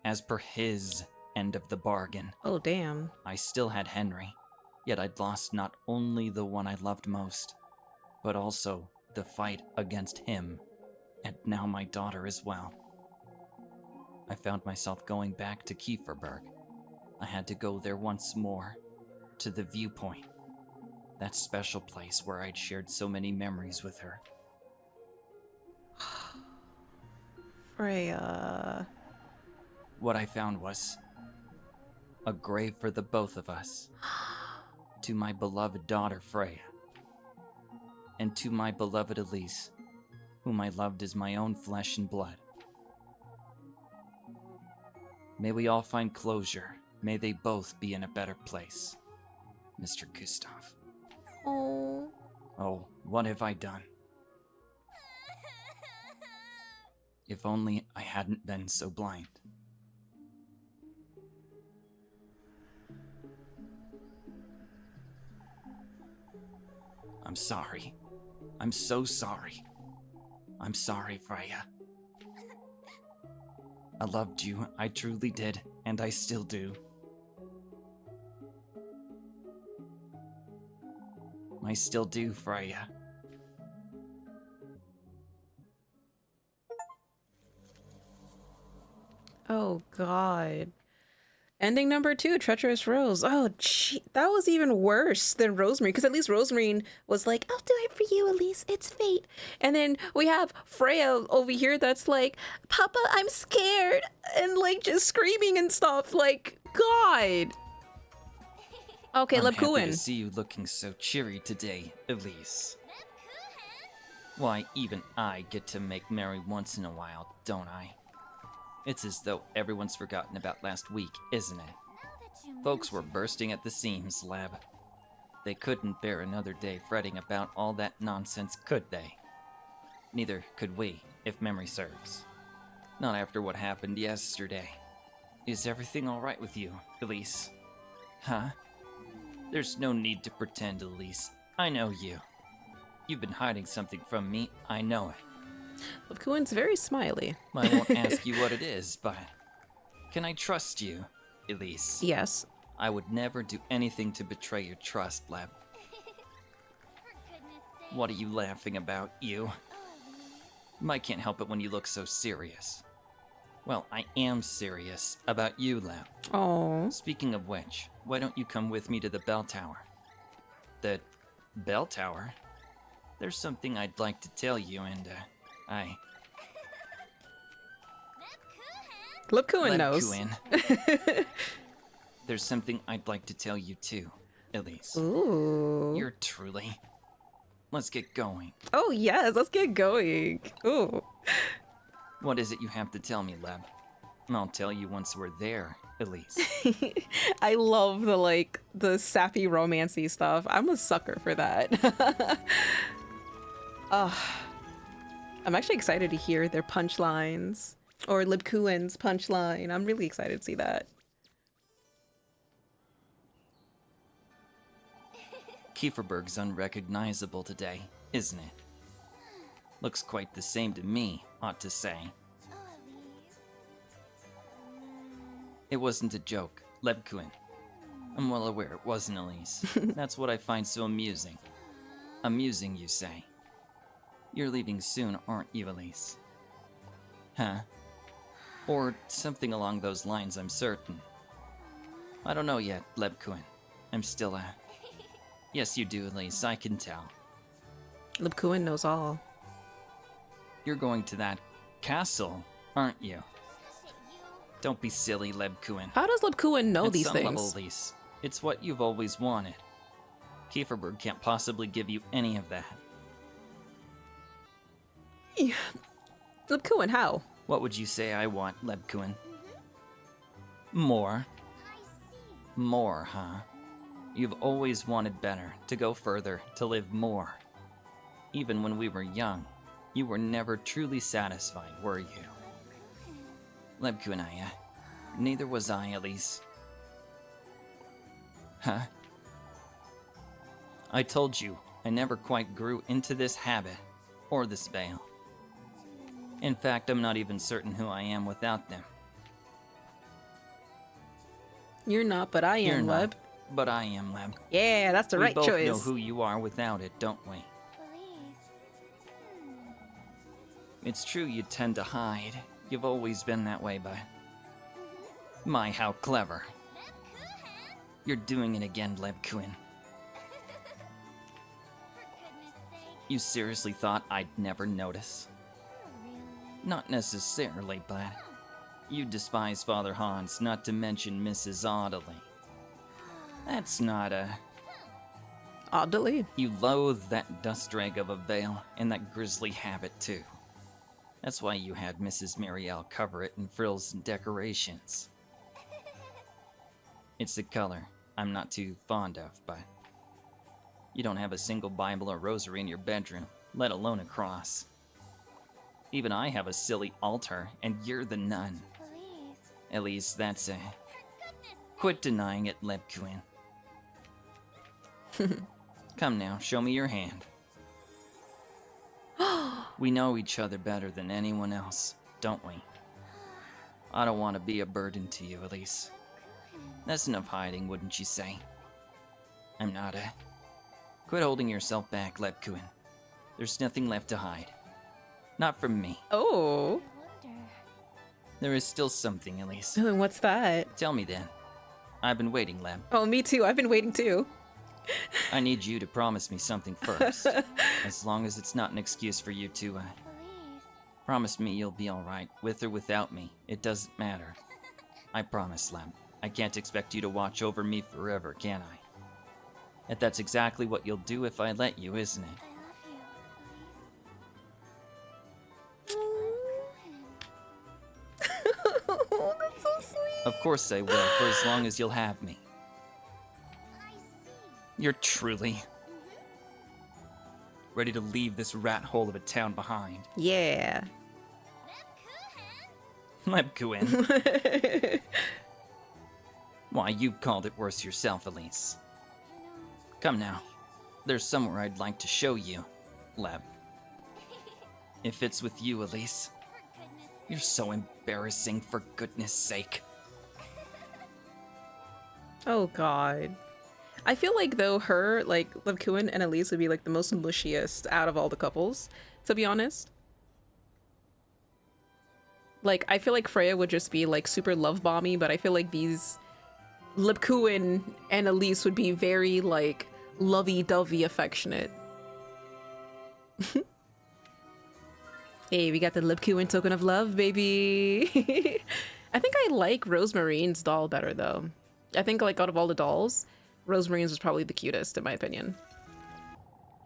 As per his end of the bargain. Oh, damn. I still had Henry, yet I'd lost not only the one I loved most, but also the fight against him, and now my daughter as well. I found myself going back to Kieferberg. I had to go there once more, to the viewpoint, that special place where I'd shared so many memories with her. Freya. What I found was a grave for the both of us. To my beloved daughter Freya, and to my beloved Elise, whom I loved as my own flesh and blood. May we all find closure. May they both be in a better place. Mr. Gustav. Oh. Oh, what have I done? If only I hadn't been so blind. I'm sorry. I'm so sorry. I'm sorry, Freya. I loved you, I truly did, and I still do. I still do, Freya. Oh, God. Ending number 2, Treacherous Rose. Oh, gee, that was even worse than Rosemarine, because at least Rosemarine was like, I'll do it for you, Elise. It's fate. and then we have Freya over here that's like, Papa, I'm scared, and like just screaming and stuff. Like, God. Okay, I'm happy to Lebkuchen. see you looking so cheery today, Elise. Why, even I get to make merry once in a while, don't I? It's as though everyone's forgotten about last week, isn't it? Folks were bursting at the seams, Lab. They couldn't bear another day fretting about all that nonsense, could they? Neither could we, if memory serves. Not after what happened yesterday. Is everything alright with you, Elise? Huh? There's no need to pretend, Elise. I know you. You've been hiding something from me, I know it. Lebkuchen's very smiley. I won't ask you what it is, but can I trust you, Elise? Yes. I would never do anything to betray your trust, Lab. What are you laughing about, you? I can't help it when you look so serious. Well, I am serious about you, Lem. Oh. Speaking of which, why don't you come with me to the bell tower? The bell tower? There's something I'd like to tell you, and, Lebkuchen knows. Lebkuchen. There's something I'd like to tell you, too, Elise. Ooh. You're truly... Let's get going. Oh, yes, let's get going. Ooh. What is it you have to tell me, Leb? I'll tell you once we're there, Elise. I love the sappy romancy stuff. I'm a sucker for that. I'm actually excited to hear their punchlines. Or Lebkuchen's punchline. I'm really excited to see that. Kieferberg's unrecognizable today, isn't it? Looks quite the same to me, ought to say. It wasn't a joke, Lebkuchen. I'm well aware it wasn't, Elise. That's what I find so amusing. Amusing, you say? You're leaving soon, aren't you, Elise? Huh? Or something along those lines, I'm certain. I don't know yet, Lebkuchen. I'm still, Yes, you do, Elise, I can tell. Lebkuchen knows all. You're going to that castle, aren't you? Don't be silly, Lebkuchen. How does Lebkuchen know these At some things? level, Elise, it's what you've always wanted. Kieferberg can't possibly give you any of that. Lebkuchen, how? What would you say I want, Lebkuchen? More? More, huh? You've always wanted better, to go further, to live more. Even when we were young, you were never truly satisfied, were you? Lebkuchen, neither was I, Elise. Huh? I told you, I never quite grew into this habit, or this veil. In fact, I'm not even certain who I am without them. You're not, but I You're am, not, Leb. but I am, Leb. Yeah, that's the right We both choice. know who you are without it, don't we? It's true you tend to hide. You've always been that way, but... My, how clever. You're doing it again, Lebkuchen. You seriously thought I'd never notice? Not necessarily, but... You despise Father Hans, not to mention Mrs. Audley. That's not a... Oddly. You loathe that dust rag of a veil, and that grisly habit, too. That's why you had Mrs. Marielle cover it in frills and decorations. It's the color I'm not too fond of, but... You don't have a single Bible or rosary in your bedroom, let alone a cross. Even I have a silly altar, and you're the nun. At least that's a... Quit denying it, Lebkuchen. Come now, show me your hand. We know each other better than anyone else, don't we? I don't want to be a burden to you, Elise. That's enough hiding, wouldn't you say? I'm not a... Quit holding yourself back, Lebkuchen. There's nothing left to hide. Not from me. Oh. There is still something, Elise. And what's that? Tell me then. I've been waiting, Leb. Oh, me too. I've been waiting too. I need you to promise me something first. As long as it's not an excuse for you to, promise me you'll be alright, with or without me. It doesn't matter. I promise, Lem. I can't expect you to watch over me forever, can I? And that's exactly what you'll do if I let you, isn't it? Oh, that's so sweet. Of course I will, for as long as you'll have me. You're truly... ready to leave this rat hole of a town behind. Yeah. Lebkuchen. Why, you called it worse yourself, Elise. Come now. There's somewhere I'd like to show you, Leb. If it's with you, Elise. You're so embarrassing, for goodness sake. Oh god. I feel like though her, like, Lebkuchen and Elise would be like the most mushiest out of all the couples, to be honest. Like, I feel like Freya would just be like super love bomby, but I feel like these Lebkuchen and Elise would be very like lovey-dovey affectionate. Hey, we got the Lebkuchen token of love, baby. I think I like Rosemarine's doll better though. I think like out of all the dolls, Rosemarine's was probably the cutest in my opinion.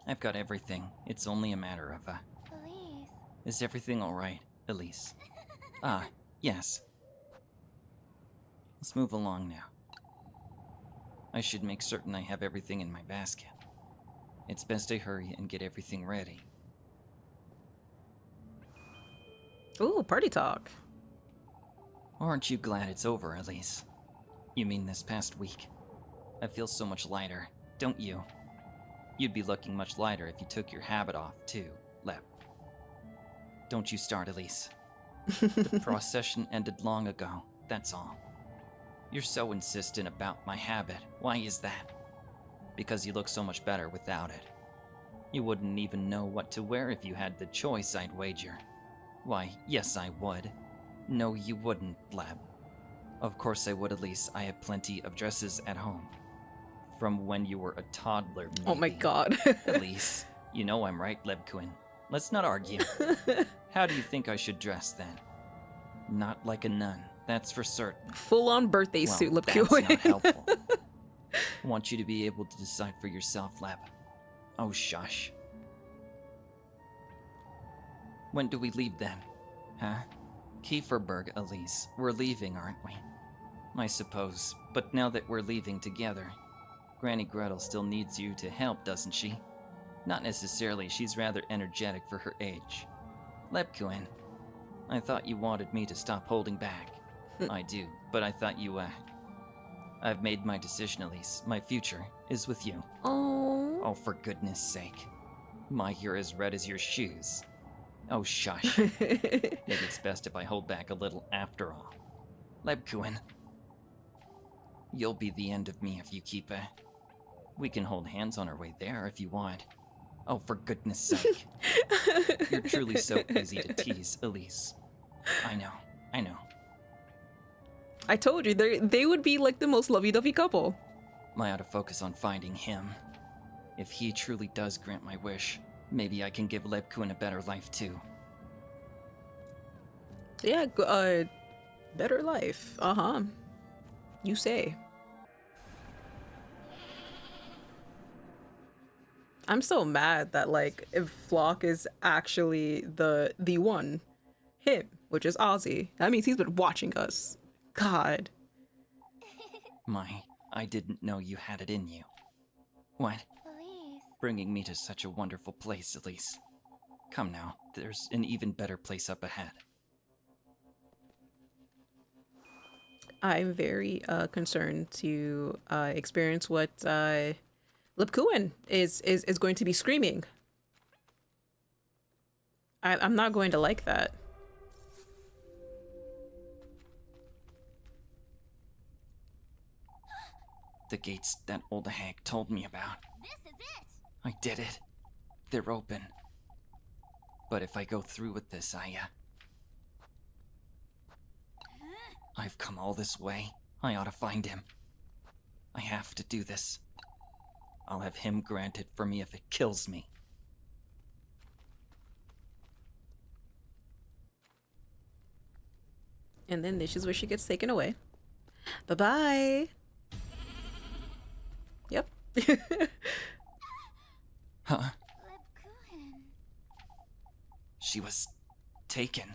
I've got everything. It's only a matter of, Elise. is everything alright, Elise? Ah, yes. Let's move along now. I should make certain I have everything in my basket. It's best I hurry and get everything ready. Ooh, party talk. Aren't you glad it's over, Elise? You mean this past week? I feel so much lighter, don't you? You'd be looking much lighter if you took your habit off, too, Lep. Don't you start, Elise. The procession ended long ago, that's all. You're so insistent about my habit. Why is that? Because you look so much better without it. You wouldn't even know what to wear if you had the choice, I'd wager. Why, yes, I would. No, you wouldn't, Lab. Of course I would, Elise. I have plenty of dresses at home. From when you were a toddler, maybe. Oh my god. Elise, you know I'm right, Lebkuchen. Let's not argue. How do you think I should dress then? Not like a nun, that's for certain. Full-on birthday Well, suit, that's not Lebkuchen. helpful. I want you to be able to decide for yourself, Lab. Oh, shush. When do we leave then? Huh? Kieferberg, Elise. We're leaving, aren't we? I suppose. But now that we're leaving together, Granny Gretel still needs you to help, doesn't she? Not necessarily. She's rather energetic for her age. Lebkuchen, I thought you wanted me to stop holding back. I do, but I thought you, I've made my decision, Elise. My future is with you. Oh. Oh, for goodness sake. My hair is red as your shoes. Oh, shush. Maybe it's best if I hold back a little after all. Lebkuchen, you'll be the end of me if you keep, we can hold hands on our way there if you want. Oh, for goodness sake. You're truly so easy to tease, Elise. I know. I told you, they would be like the most lovey-dovey couple. I ought to focus on finding him. If he truly does grant my wish, maybe I can give Lebkuchen a better life too. Yeah, better life. Uh-huh. You say. I'm so mad that like if Flock is actually the one, him, which is Ozzy. That means he's been watching us. God. I didn't know you had it in you. What? Elise. Bringing me to such a wonderful place, Elise. Come now, there's an even better place up ahead. I'm very concerned to experience what Lebkuchen is going to be screaming. I'm not going to like that. The gates that old hag told me about. This is it. I did it. They're open. But if I go through with this, I've come all this way. I ought to find him. I have to do this. I'll have him granted for me if it kills me. And then this is where she gets taken away. Bye-bye. Yep. Huh? Lebkuchen. She was taken.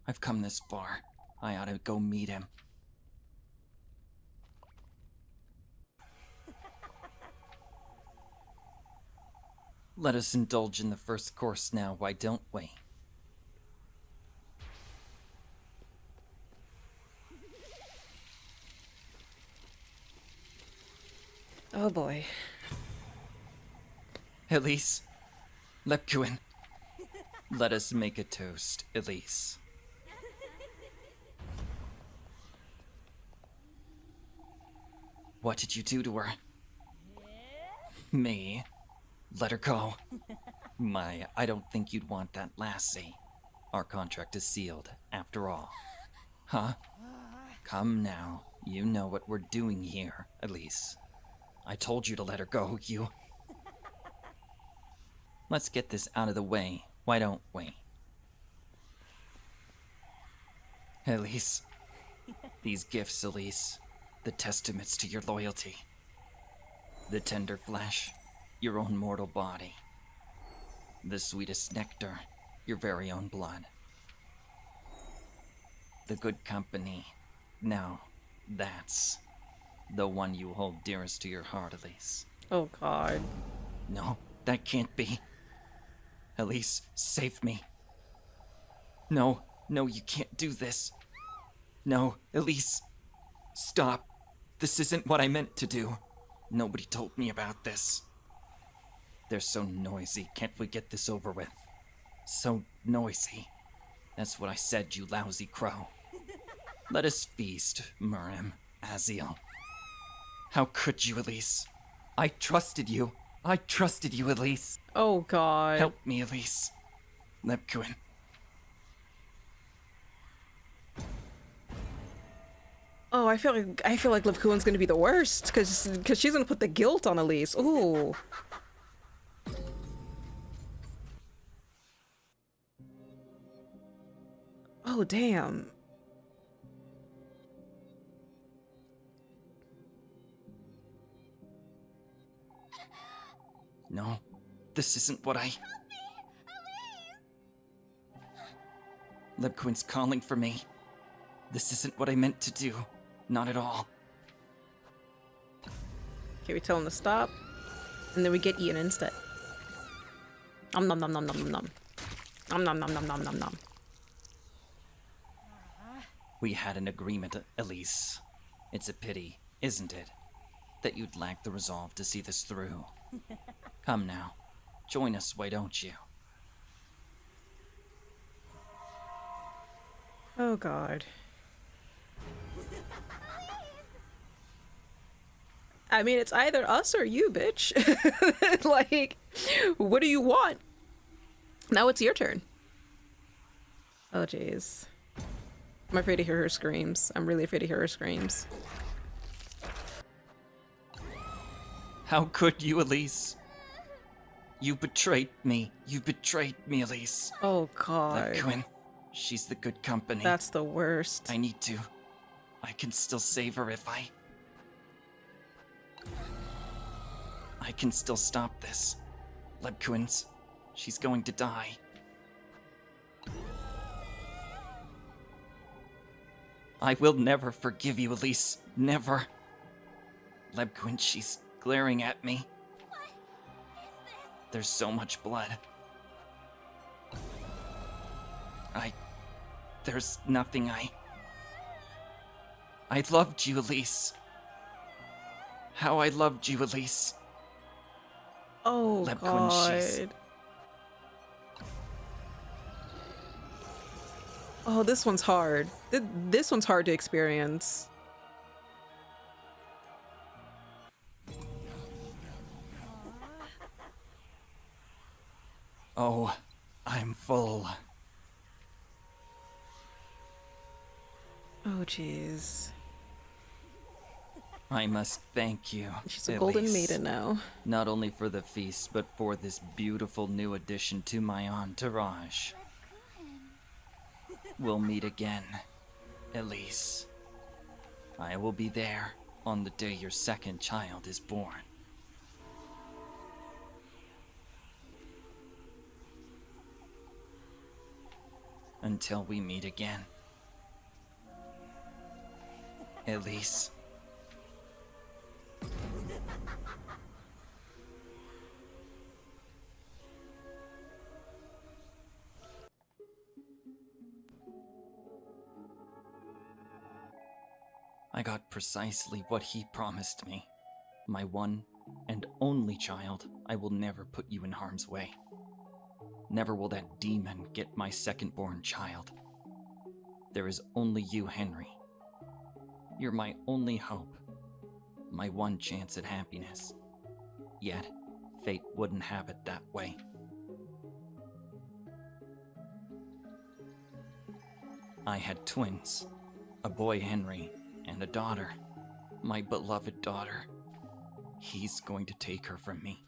I've come this far. I ought to go meet him. Let us indulge in the first course now, why don't we? Oh boy. Elise. Lebkuchen. Let us make a toast, Elise. What did you do to her? Me? Let her go. I don't think you'd want that lassie. Our contract is sealed, after all. Huh? Come now. You know what we're doing here, Elise. I told you to let her go, you... Let's get this out of the way, why don't we? Elise. These gifts, Elise. The testaments to your loyalty. The tender flesh, your own mortal body. The sweetest nectar, your very own blood. The good company. Now, that's the one you hold dearest to your heart, Elise. Oh, God. No, that can't be. Elise, save me. No, you can't do this. No, Elise, stop. This isn't what I meant to do. Nobody told me about this. They're so noisy, can't we get this over with? So noisy. That's what I said, you lousy crow. Let us feast, Murim, Aziel. How could you, Elise? I trusted you, Elise. Oh, God. Help me, Elise. Lebkuchen. Oh, I feel like Lebkuchen's gonna be the worst, because she's gonna put the guilt on Elise. Ooh. Oh, damn. No, this isn't what I... Lebkuchen's calling for me. This isn't what I meant to do. Not at all. Okay, we tell him to stop, and then we get eaten instead. Nom nom nom nom nom nom nom. Nom nom nom nom nom nom nom. We had an agreement, Elise. It's a pity, isn't it, that you'd lack the resolve to see this through. Come now, join us, why don't you? Oh, God. I mean, it's either us or you, bitch. Like, what do you want? Now it's your turn. Oh, jeez. I'm afraid to hear her screams. I'm really afraid to hear her screams. How could you, Elise? You betrayed me. You betrayed me, Elise. Oh, God. Lebkuchen, she's the good company. That's the worst. I need to. I can still save her if I can still stop this. Lebkuchen's. She's going to die. I will never forgive you, Elise. Never. Lebkuchen, she's glaring at me. There's so much blood. There's nothing I loved you, Elise. How I loved you, Elise. Oh, Lebkuchen, God. Oh, this one's hard. This one's hard to experience. Oh, I'm full. Oh, jeez. I must thank you. She's a golden Elise. maiden now. Not only for the feast, but for this beautiful new addition to my entourage. We'll meet again, Elise. I will be there on the day your second child is born. Until we meet again. Elise. I got precisely what he promised me. My one and only child. I will never put you in harm's way. Never will that demon get my second-born child. There is only you, Henry. You're my only hope. My one chance at happiness. Yet, fate wouldn't have it that way. I had twins, a boy Henry and a daughter, my beloved daughter. He's going to take her from me.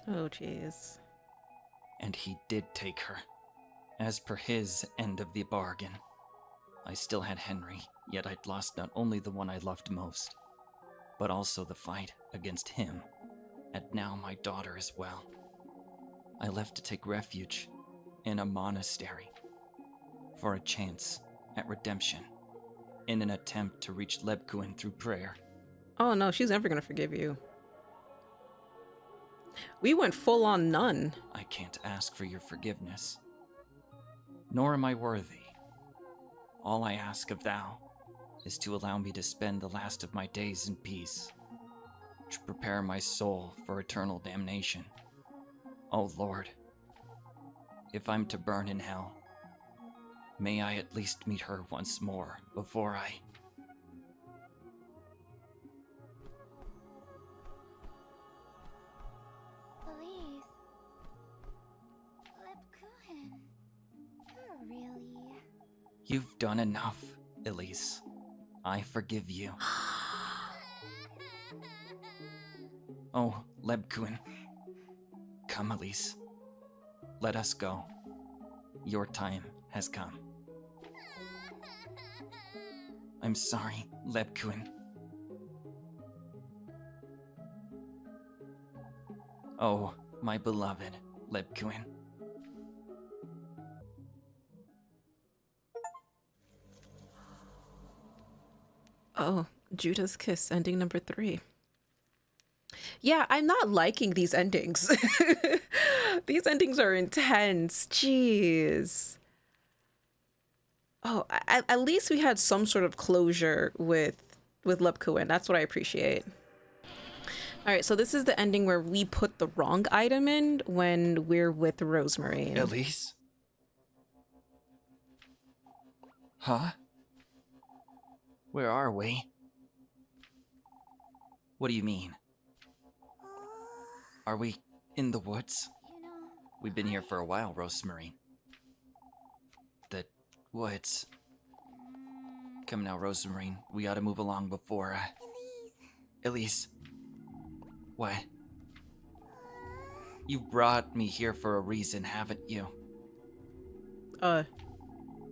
Oh, jeez. And he did take her, as per his end of the bargain. I still had Henry, yet I'd lost not only the one I loved most, but also the fight against him, and now my daughter as well. I left to take refuge in a monastery for a chance at redemption in an attempt to reach Lebkuchen through prayer. Oh no, she's never gonna forgive you. We went full on nun. I can't ask for your forgiveness, nor am I worthy. All I ask of thou is to allow me to spend the last of my days in peace, to prepare my soul for eternal damnation. Oh Lord, if I'm to burn in hell, may I at least meet her once more before I... Please. Lebkuchen. You're really... You've done enough, Elise. I forgive you. Oh, Lebkuchen. Come, Elise. Let us go. Your time has come. I'm sorry, Lebkuchen. Oh, my beloved Lebkuchen. Oh, Judah's Kiss, ending number 3. Yeah, I'm not liking these endings. These endings are intense. Jeez. Oh, at least we had some sort of closure with Lebkuchen. That's what I appreciate. All right, so this is the ending where we put the wrong item in when we're with Rosemarine. Elise? Huh? Where are we? What do you mean? Are we in the woods? You know... We've been here for a while, Rosemarine. The woods. Come now, Rosemarine. We ought to move along before, Elise. What? You've brought me here for a reason, haven't you?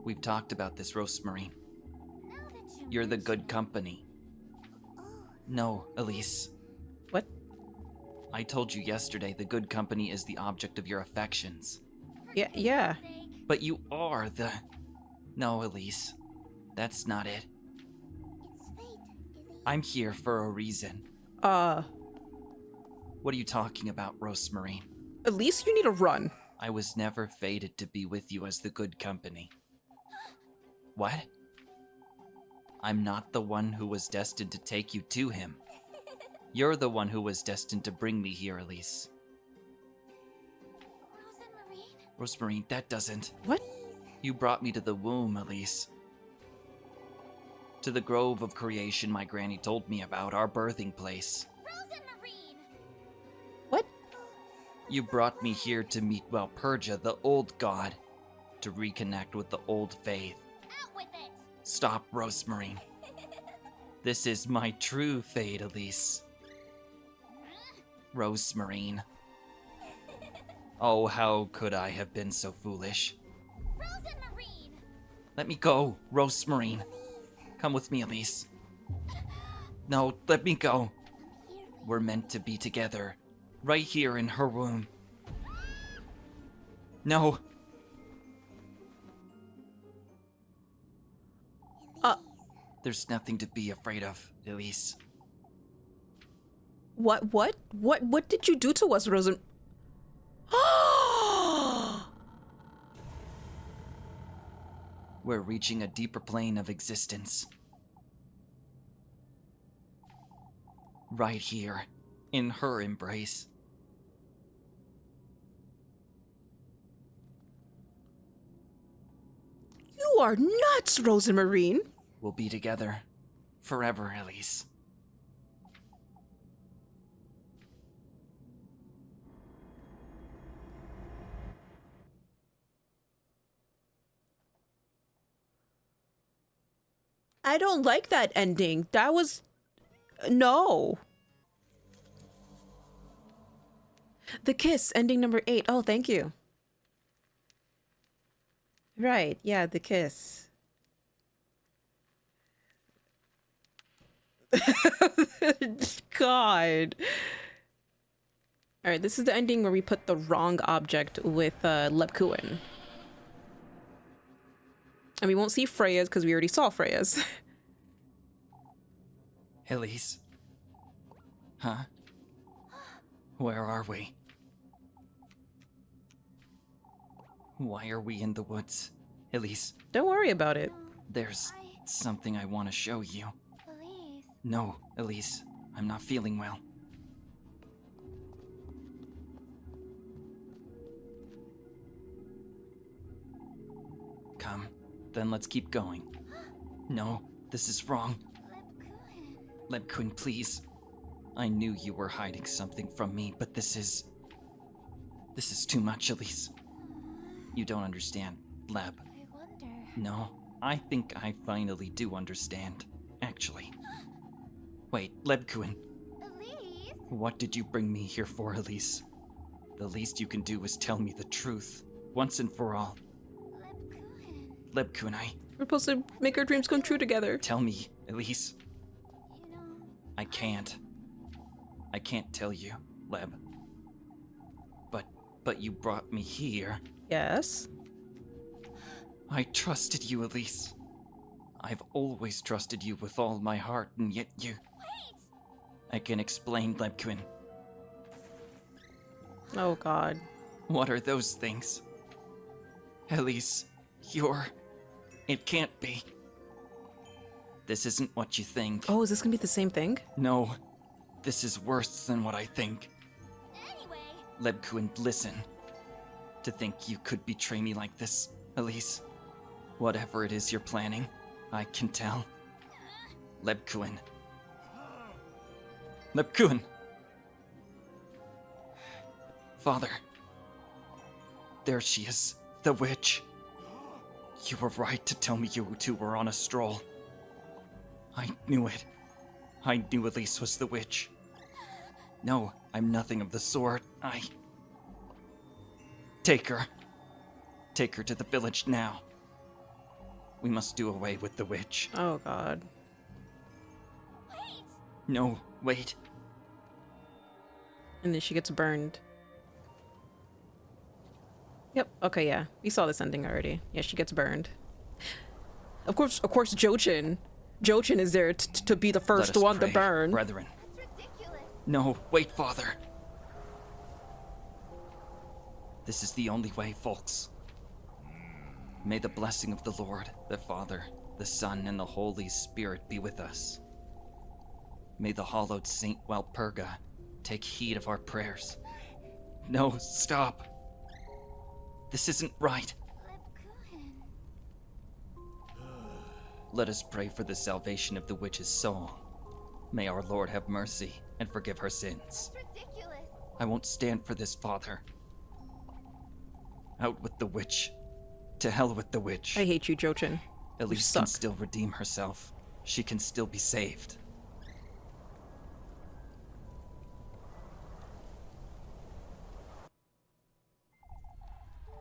We've talked about this, Rosemarine. You're the good company. No, Elise. What? I told you yesterday the good company is the object of your affections. Yeah. But you are the... No, Elise. That's not it. It's fate, Elise. I'm here for a reason. What are you talking about, Rosemarine? At least you need to run. I was never fated to be with you as the good company. What? I'm not the one who was destined to take you to him. You're the one who was destined to bring me here, Elise. Rosemarine? Rosemarine, that doesn't... What? You brought me to the womb, Elise. To the grove of creation my granny told me about, our birthing place. Rosemarine! What? You brought me here to meet Walpurga, the old god, to reconnect with the old faith. Out with it! Stop, Rosemarine. This is my true fate, Elise. Rosemarine. Oh, how could I have been so foolish? Rosemarine! Let me go, Rosemarine. Come with me, Elise. No, let me go. We're meant to be together, right here in her womb. No. There's nothing to be afraid of, Elise. What did you do to us, Rosen? We're reaching a deeper plane of existence. Right here, in her embrace. You are nuts, Rosemarine. We'll be together forever, Elise. I don't like that ending. That was... No. The kiss, ending number 8. Oh, thank you. Right, yeah, the kiss. God. Alright, this is the ending where we put the wrong object with Lebkuchen. And we won't see Freya's because we already saw Freya's. Elise. Huh? Where are we? Why are we in the woods? Elise, Don't worry about it. there's something I want to show you. Elise. No, Elise, I'm not feeling well. Come, then let's keep going. No, this is wrong. Lebkuchen, please. I knew you were hiding something from me, but this is too much, Elise. You don't understand, Leb. I wonder. No, I think I finally do understand, actually. Wait, Lebkuchen, Elise. what did you bring me here for, Elise? The least you can do is tell me the truth, once and for all. Lebkuchen, We're supposed to make our dreams come true together. tell me, Elise. You know, I can't tell you, Leb. But you brought me here. Yes. I trusted you, Elise. I've always trusted you with all my heart, and yet you... wait. I can explain, Lebkuchen. Oh, God. What are those things? Elise, it can't be. This isn't what you think. Oh, is this gonna be the same thing? No, this is worse than what I think. Anyway. Lebkuchen, listen. To think you could betray me like this, Elise. Whatever it is you're planning, I can tell. Lebkuchen. Lebkuchen! Father. There she is, the witch. You were right to tell me you two were on a stroll. I knew it. I knew Elise was the witch. No, I'm nothing of the sort. Take her. Take her to the village now. We must do away with the witch. Oh, God. Wait. No, wait. And then she gets burned. Yep, okay, yeah. We saw this ending already. Yeah, she gets burned. Of course, Jochin. Jochin is there to be the Let first us one to pray, burn. brethren. That's ridiculous. No, wait, Father. This is the only way, folks. May the blessing of the Lord, the Father, the Son, and the Holy Spirit be with us. May the hallowed Saint Walpurga take heed of our prayers. No, stop. This isn't right. Lebkuchen. Let us pray for the salvation of the witch's soul. May our Lord have mercy and forgive her sins. It's ridiculous. I won't stand for this, Father. Out with the witch. To hell with the witch. I hate you, Jochin. Elise suck. can still redeem herself. She can still be saved.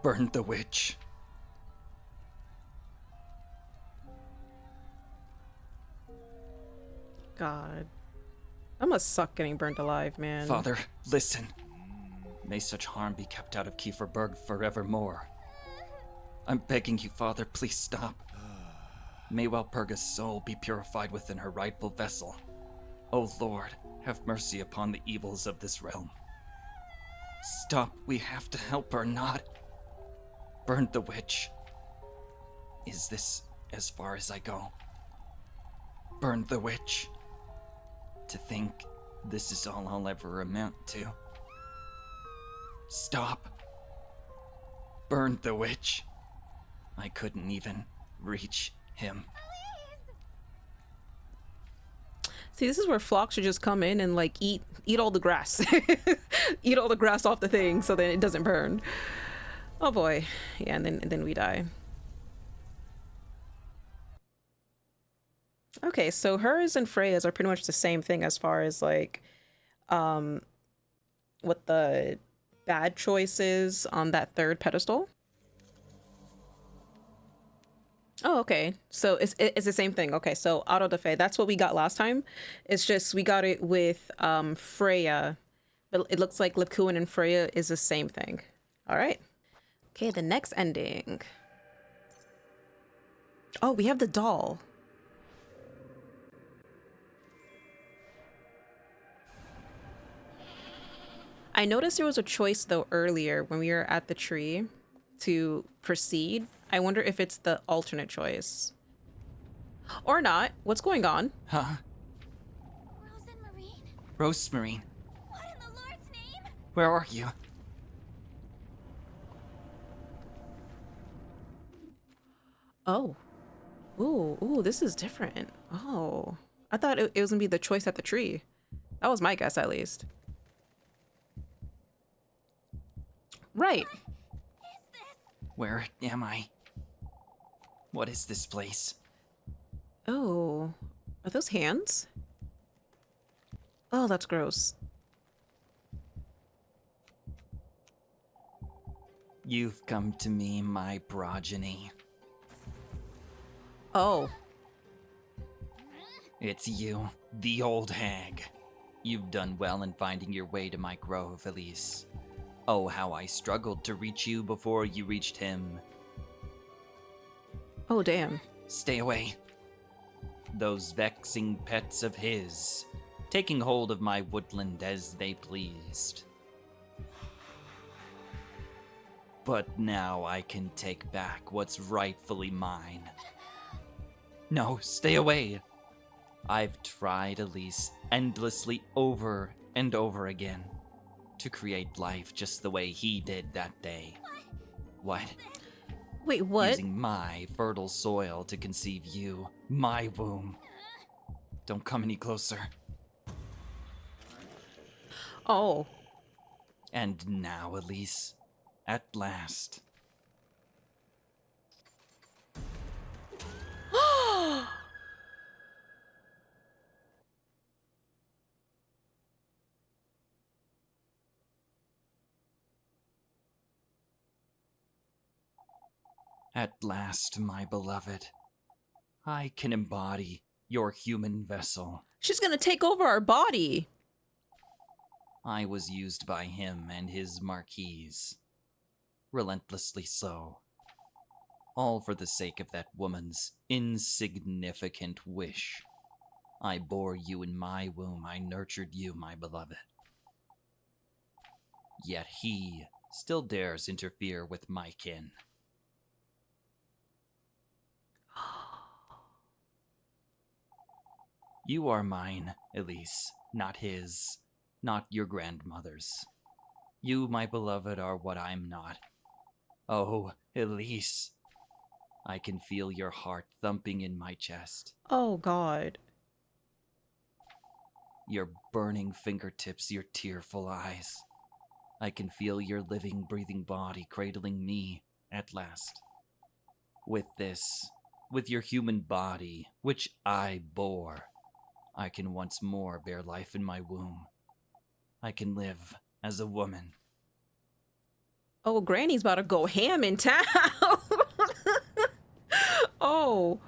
Burn the witch. God. That must suck getting burnt alive, man. Father, listen. May such harm be kept out of Kieferberg forevermore. I'm begging you, Father, please stop. May Walpurga's soul be purified within her rightful vessel. O Lord, have mercy upon the evils of this realm. Stop, we have to help her, not... Burn the witch. Is this as far as I go? Burn the witch. To think this is all I'll ever amount to. Stop. Burn the witch. I couldn't even reach him. See, this is where Flock should just come in and like eat all the grass. Eat all the grass off the thing so that it doesn't burn. Oh boy. Yeah, and then we die. Okay, so hers and Freya's are pretty much the same thing as far as like what the bad choice is on that third pedestal. Oh, okay. So it's the same thing. Okay, so auto da fe, that's what we got last time. It's just we got it with Freya, but it looks like Lebkuchen and Freya is the same thing. All right. Okay, the next ending. Oh, we have the doll. I noticed there was a choice though earlier when we were at the tree to proceed. I wonder if it's the alternate choice. Or not. What's going on? Huh? Rosemarine? Rosemarine, What in the Lord's name? where are you? Oh. Ooh, this is different. Oh. I thought it was gonna be the choice at the tree. That was my guess, at least. Right. Where am I? What is this place? Oh. Are those hands? Oh, that's gross. You've come to me, my progeny. Oh. It's you, the old hag. You've done well in finding your way to my grove, Elise. Oh, how I struggled to reach you before you reached him. Oh, damn. Stay away. Those vexing pets of his, taking hold of my woodland as they pleased. But now I can take back what's rightfully mine. No, stay away. I've tried, Elise, endlessly over and over again to create life just the way he did that day. What? Wait, what? Using my fertile soil to conceive you, my womb. Don't come any closer. Oh. And now, Elise, at last. At last, my beloved, I can embody your human vessel. She's gonna take over our body. I was used by him and his marquise. Relentlessly so. All for the sake of that woman's insignificant wish. I bore you in my womb, I nurtured you, my beloved. Yet he still dares interfere with my kin. You are mine, Elise, not his, not your grandmother's. You, my beloved, are what I'm not. Oh, Elise, I can feel your heart thumping in my chest. Oh, God. Your burning fingertips, your tearful eyes. I can feel your living, breathing body cradling me at last. With this, with your human body, which I bore, I can once more bear life in my womb. I can live as a woman. Oh, Granny's about to go ham in town. Oh.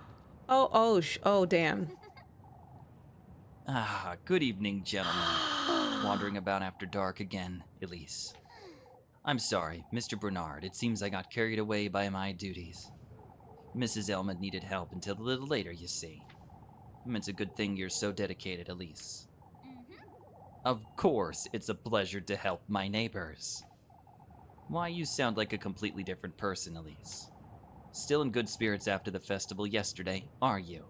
Oh, damn. Ah, good evening, gentlemen. Wandering about after dark again, Elise. I'm sorry, Mr. Bernard. It seems I got carried away by my duties. Mrs. Elma needed help until a little later, you see. It's a good thing you're so dedicated, Elise. Of course, it's a pleasure to help my neighbors. Why, you sound like a completely different person, Elise. Still in good spirits after the festival yesterday, are you?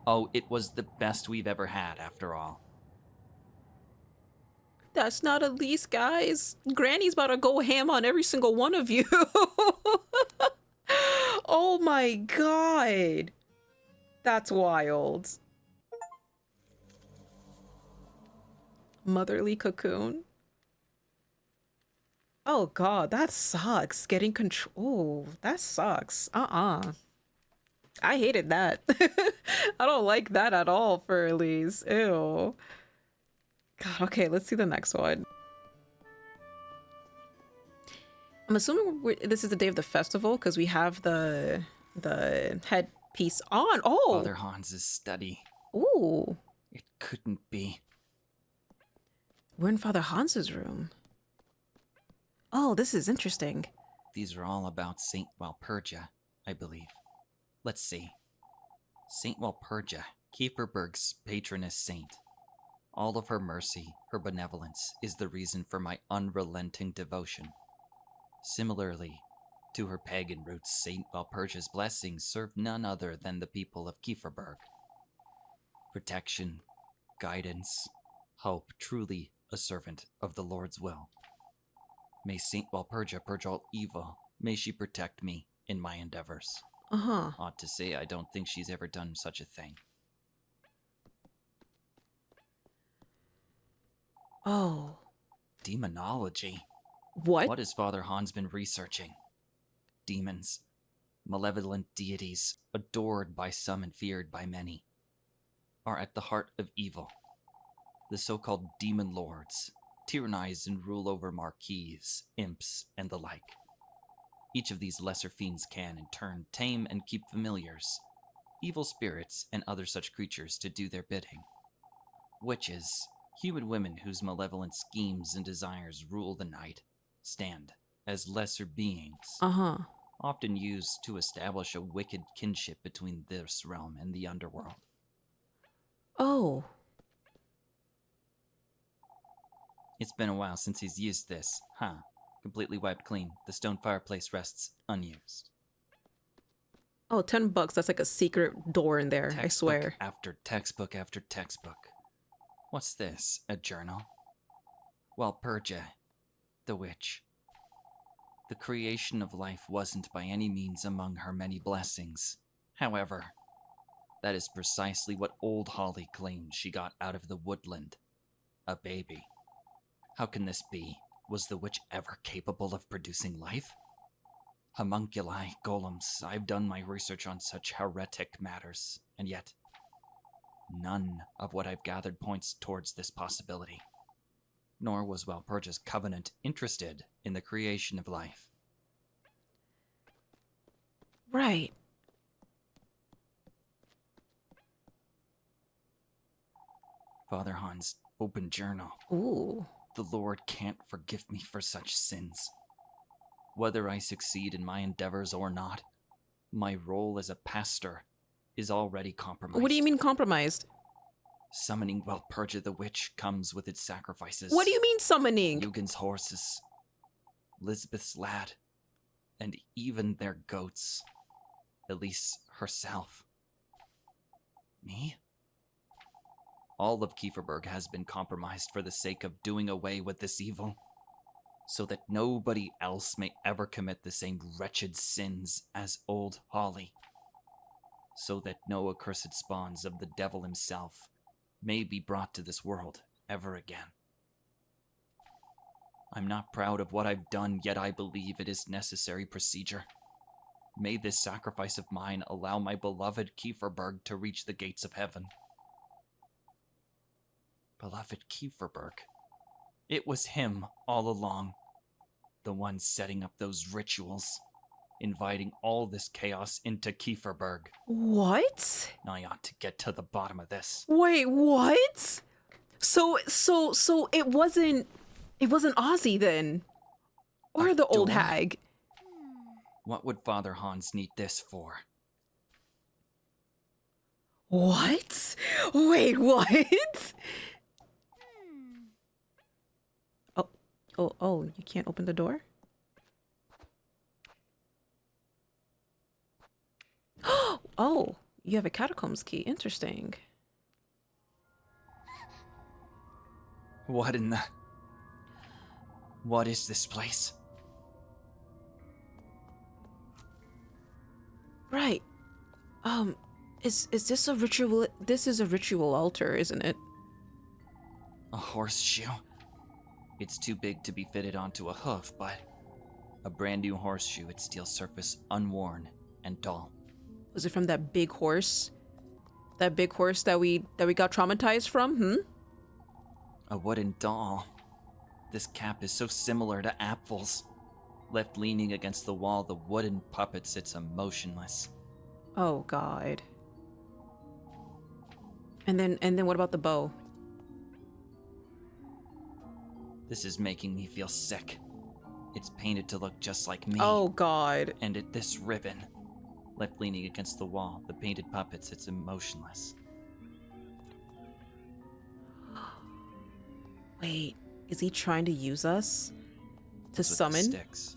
Oh, it was the best we've ever had, after all. That's not Elise, guys. Granny's about to go ham on every single one of you. Oh my God. That's wild. Motherly cocoon. Oh god, that sucks. Getting control. That sucks. I hated that. I don't like that at all for Elise. Ew. God, okay, let's see the next one. I'm assuming this is the day of the festival because we have the headpiece on. Oh, Father Hans's study. ooh, It couldn't be. we're in Father Hans's room. Oh, this is interesting. These are all about Saint Walpurga, I believe. Let's see. Saint Walpurga, Kieferberg's patroness saint. All of her mercy, her benevolence, is the reason for my unrelenting devotion. Similarly to her pagan roots, Saint Walpurga's blessings serve none other than the people of Kieferberg. Protection, guidance, hope, truly a servant of the Lord's will. May Saint Walpurga purge all evil. May she protect me in my endeavors. Uh-huh. Odd to say, I don't think she's ever done such a thing. Oh. Demonology. What? What has Father Hans been researching? Demons. Malevolent deities, adored by some and feared by many, are at the heart of evil. The so-called demon lords tyrannize and rule over marquises, imps, and the like. Each of these lesser fiends can, in turn, tame and keep familiars, evil spirits, and other such creatures to do their bidding. Witches, human women whose malevolent schemes and desires rule the night, stand as lesser beings, Uh-huh. often used to establish a wicked kinship between this realm and the underworld. Oh. It's been a while since he's used this, huh? Completely wiped clean. The stone fireplace rests unused. Oh, $10. That's like a secret door in there, I swear. After textbook after textbook. What's this? A journal? Walpurga, the witch. The creation of life wasn't by any means among her many blessings. However, that is precisely what old Holly claimed she got out of the woodland. A baby. How can this be? Was the witch ever capable of producing life? Homunculi, golems, I've done my research on such heretic matters, and yet none of what I've gathered points towards this possibility. Nor was Walpurga's covenant interested in the creation of life. Right. Father Hans' open journal. Ooh. The Lord can't forgive me for such sins. Whether I succeed in my endeavors or not, my role as a pastor is already compromised. What do you mean compromised? Summoning Walpurga the witch comes with its sacrifices. What do you mean summoning? Eugen's horses, Lisbeth's lad, and even their goats. Elise herself. Me? All of Kieferberg has been compromised for the sake of doing away with this evil, so that nobody else may ever commit the same wretched sins as old Holly, so that no accursed spawns of the devil himself may be brought to this world ever again. I'm not proud of what I've done, yet I believe it is necessary procedure. May this sacrifice of mine allow my beloved Kieferberg to reach the gates of heaven. Beloved Kieferberg. It was him all along. The one setting up those rituals, inviting all this chaos into Kieferberg. What? I ought to get to the bottom of this. Wait, what? So it wasn't Ozzy then? Or the old door? hag? What would Father Hans need this for? What? Wait, what? Oh, you can't open the door? Oh, you have a catacombs key. Interesting. What in the... What is this place? Right. Is this a ritual? This is a ritual altar, isn't it? A horseshoe. It's too big to be fitted onto a hoof, but a brand new horseshoe, its steel surface unworn and dull. Was it from that big horse? That big horse that we got traumatized from? A wooden doll. This cap is so similar to Apfel's. Left leaning against the wall, the wooden puppet sits emotionless. Oh god. And then what about the bow? This is making me feel sick. It's painted to look just like me. Oh god. And this ribbon. Left leaning against the wall, the painted puppet sits emotionless. Wait, is he trying to use us to With the summon? sticks.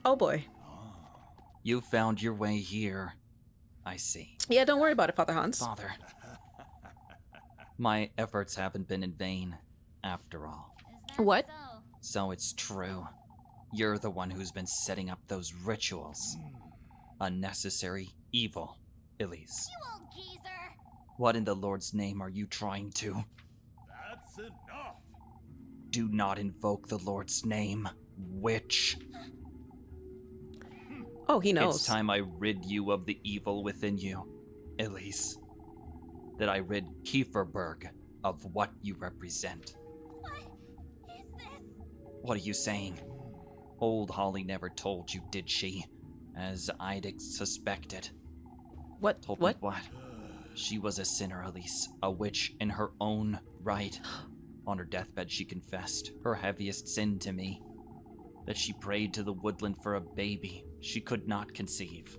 Oh boy. You found your way here. I see. Yeah, don't worry about it, Father Hans. Father. My efforts haven't been in vain, after all. What? So it's true. You're the one who's been setting up those rituals. Unnecessary evil, Elise. You old geezer! What in the Lord's name are you trying to? That's enough. Do not invoke the Lord's name, witch. Oh, he knows. It's time I rid you of the evil within you, Elise. That I rid Kieferberg of what you represent. What is this? What are you saying? Old Holly never told you, did she? As I'd suspected. What? Told What? me what? She was a sinner, Elise. A witch in her own right. On her deathbed, she confessed her heaviest sin to me. That she prayed to the woodland for a baby she could not conceive.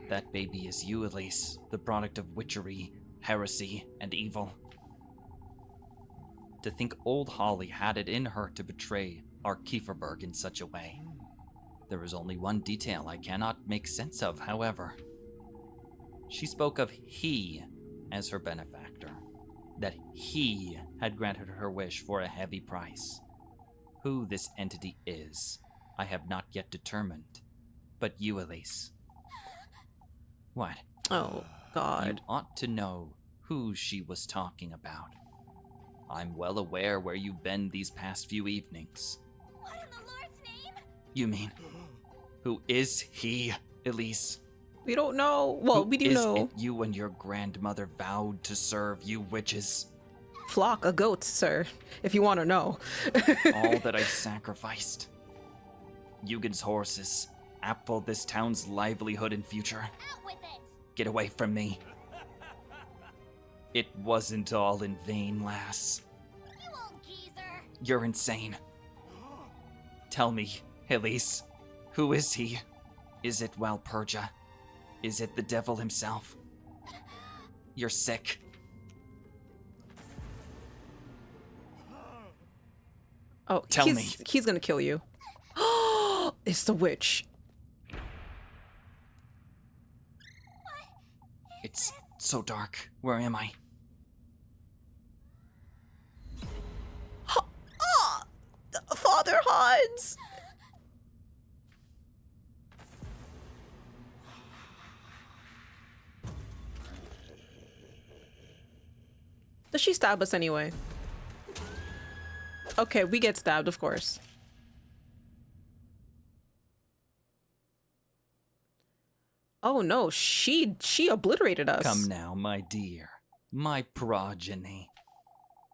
That baby is you, Elise, the product of witchery, heresy, and evil. To think old Holly had it in her to betray our Kieferberg in such a way. There is only one detail I cannot make sense of, however. She spoke of he as her benefactor, that he had granted her wish for a heavy price. Who this entity is, I have not yet determined. But you, Elise. What? Oh You god. ought to know who she was talking about. I'm well aware where you've been these past few evenings. What in the Lord's name? You mean, who is he, Elise? We don't know. Well, Who we do is know. it you and your grandmother vowed to serve, you witches? Flock a goat, sir, if you want to know. All that I've sacrificed. Eugen's horses, Apfel, this town's livelihood and future. Out with it! Get away from me. It wasn't all in vain, lass. You old geezer! You're insane. Tell me, Elise, who is he? Is it Walpurga? Is it the devil himself? You're sick. Oh, Tell he's, me. He's gonna kill you. It's the witch. It's so dark. Where am I? Father Hans! Does she stab us anyway? Okay, we get stabbed, of course. Oh no, she obliterated us. Come now, my dear. My progeny.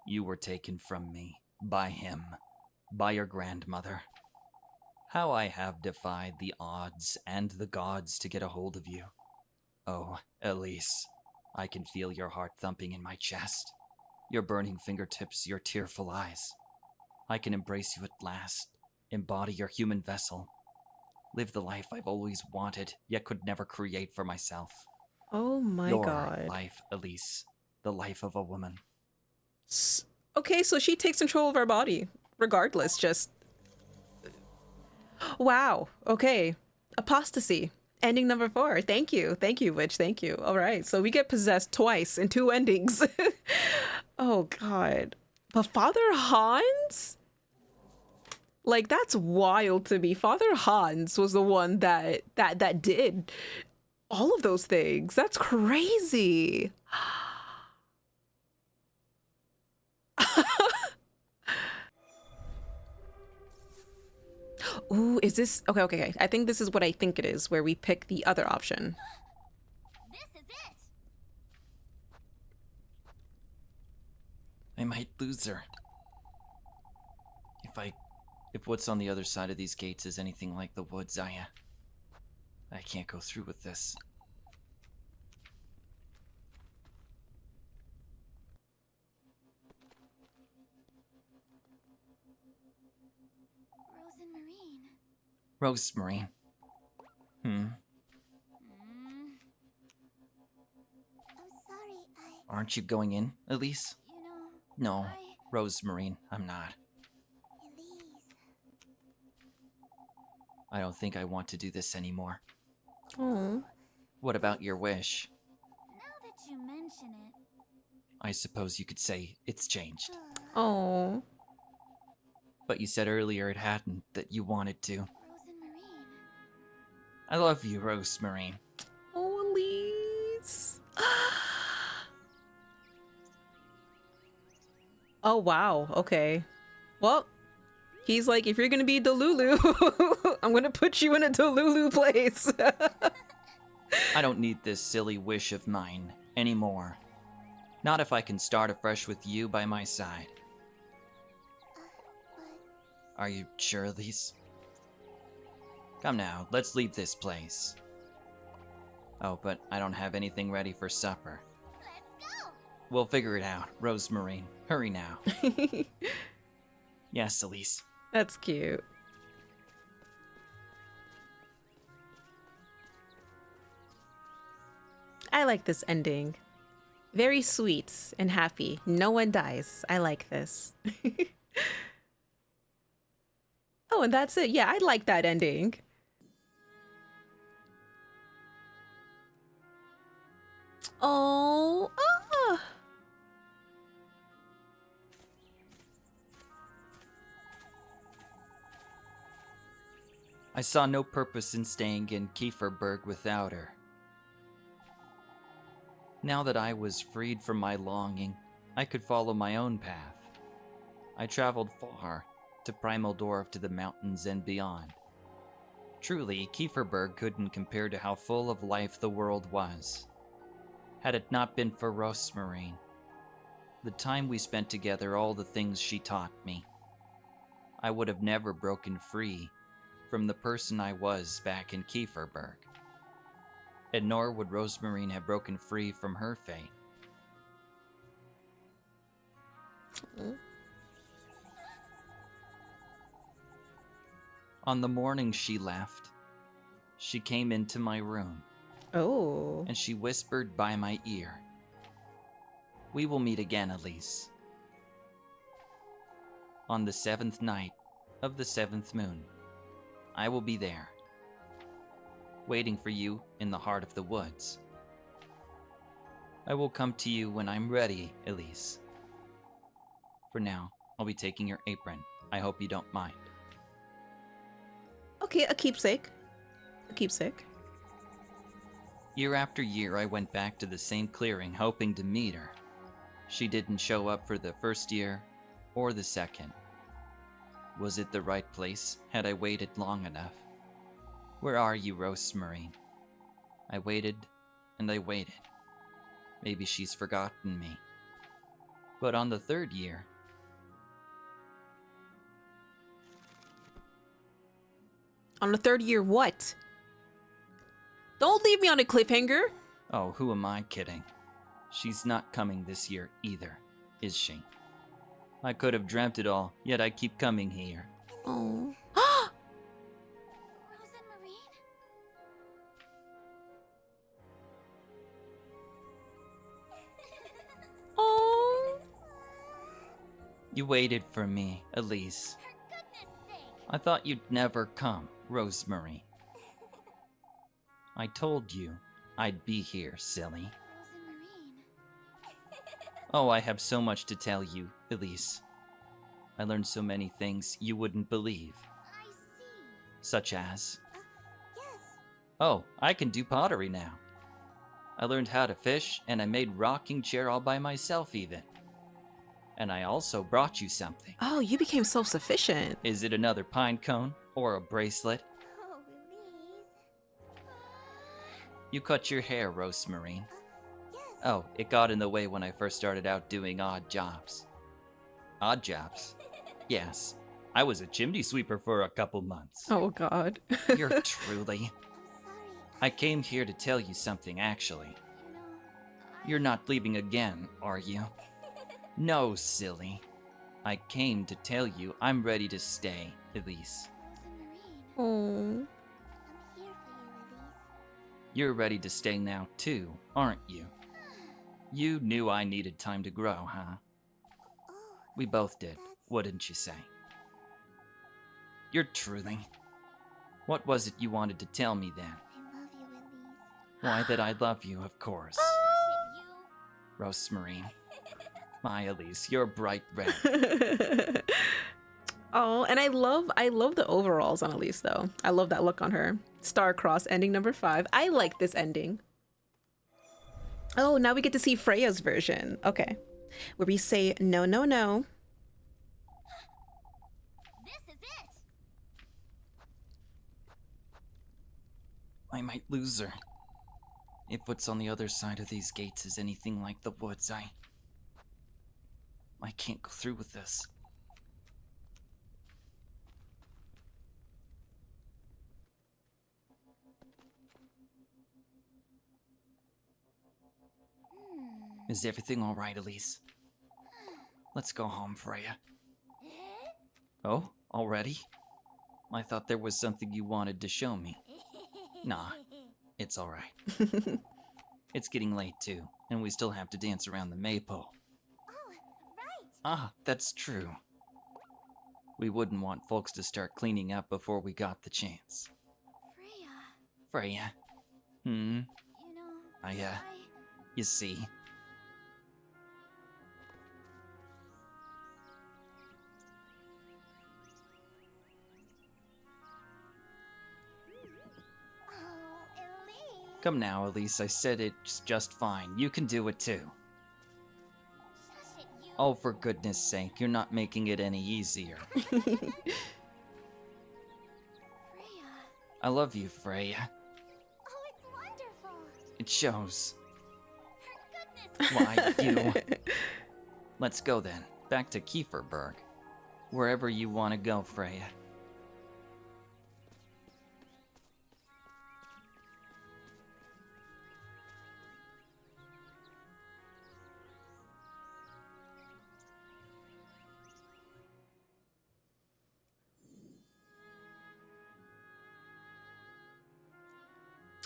You were taken from me. By him. By your grandmother. How I have defied the odds and the gods to get a hold of you. Oh, Elise, I can feel your heart thumping in my chest. Your burning fingertips, your tearful eyes. I can embrace you at last, embody your human vessel. Live the life I've always wanted, yet could never create for myself. Oh my Your god. life, Elise. The life of a woman. Okay, so she takes control of our body. Regardless, just... Wow. Okay. Apostasy. Ending number 4. Thank you. Thank you, witch. Thank you. All right. So we get possessed twice in 2 endings. Oh, God. But Father Hans? Like, that's wild to me. Father Hans was the one that did all of those things. That's crazy. Ooh, is this okay. I think this is what I think it is, where we pick the other option. This is it. I might lose her. If what's on the other side of these gates is anything like the woods, I can't go through with this. Rosemarine. Rosemarine. Hmm. I'm sorry, Aren't you going in, Elise? No, Rosemarine, I'm not. Elise. I don't think I want to do this anymore. Oh. What about your wish? Now that you mention it. I suppose you could say it's changed. Oh. But you said earlier it hadn't, that you wanted to. Rosemarine. I love you, Rosemarine. Oh, Elise. Oh, wow. Okay. Well, he's like, if you're gonna be Delulu, I'm gonna put you in a Delulu place. I don't need this silly wish of mine anymore. Not if I can start afresh with you by my side. Are you sure, Elise? Come now, let's leave this place. Oh, but I don't have anything ready for supper. Let's go. We'll figure it out, Rosemarine. Hurry now. Yes, Elise. That's cute. I like this ending. Very sweet and happy. No one dies. I like this. Oh, and that's it. Yeah, I like that ending. Oh, ah. I saw no purpose in staying in Kieferberg without her. Now that I was freed from my longing, I could follow my own path. I traveled far, to Primal Dwarf, to the mountains and beyond. Truly, Kieferberg couldn't compare to how full of life the world was. Had it not been for Rosemarine, the time we spent together, all the things she taught me, I would have never broken free from the person I was back in Kieferberg. And nor would Rosemarine have broken free from her fate. On the morning she left, she came into my room, Oh. and she whispered by my ear, "We will meet again, Elise. On the 7th night of the 7th moon, I will be there, waiting for you in the heart of the woods. I will come to you when I'm ready, Elise. For now, I'll be taking your apron. I hope you don't mind." Okay, a keepsake. A keepsake. Year after year, I went back to the same clearing, hoping to meet her. She didn't show up for the first year or the second. Was it the right place? Had I waited long enough? Where are you, Rosemarine? I waited and I waited. Maybe she's forgotten me. But on the 3rd year, On the 3rd year, what? Don't leave me on a cliffhanger. oh, who am I kidding? She's not coming this year either, is she? I could have dreamt it all, yet I keep coming here. Oh. Rosemarine? Oh. You waited for me, Elise. For goodness sake. I thought you'd never come, Rosemarine. I told you I'd be here, silly. Rosemarine. Oh, I have so much to tell you, Elise. I learned so many things you wouldn't believe. I see. Such as, Yes. oh, I can do pottery now. I learned how to fish, and I made rocking chair all by myself even. And I also brought you something. Oh, you became self-sufficient. Is it another pine cone or a bracelet? Oh, Elise. You cut your hair, Rosemarine. Yes. Oh, it got in the way when I first started out doing odd jobs. Odd jobs? Yes. I was a chimney sweeper for a couple months. Oh, God. You're truly... I'm sorry. I came here to tell you something, actually. You know, You're not leaving again, are you? No, silly. I came to tell you I'm ready to stay, Elise. Rosemarine. Oh. I'm here for you, Elise. You're ready to stay now, too, aren't you? You knew I needed time to grow, huh? Oh, We both did, that's- wouldn't you say? You're truly. What was it you wanted to tell me then? I love you, Elise. Why, that I love you, of course. Shush it, you. Rosemarine. My Elise, you're bright red. Oh, and I love the overalls on Elise though. I love that look on her. Star-crossed ending number 5. I like this ending. Oh, now we get to see Freya's version. Okay. Where we say no, no, no. This is it. I might lose her. If what's on the other side of these gates is anything like the woods, I can't go through with this. Is everything all right, Elise? Let's go home, Freya. Oh, already? I thought there was something you wanted to show me. Nah, it's all right. It's getting late too, and we still have to dance around the maypole. Oh, right. Ah, that's true. We wouldn't want folks to start cleaning up before we got the chance. Freya, Freya. you know, I, you see. Oh, Elise. Come now, Elise, I said it's just fine. You can do it too. Shush it, you. Oh, for goodness sake, you're not making it any easier. Freya. I love you, Freya. Oh, it's wonderful. It shows. For goodness. Why, you... Let's go then, back to Kieferberg. Wherever you want to go, Freya.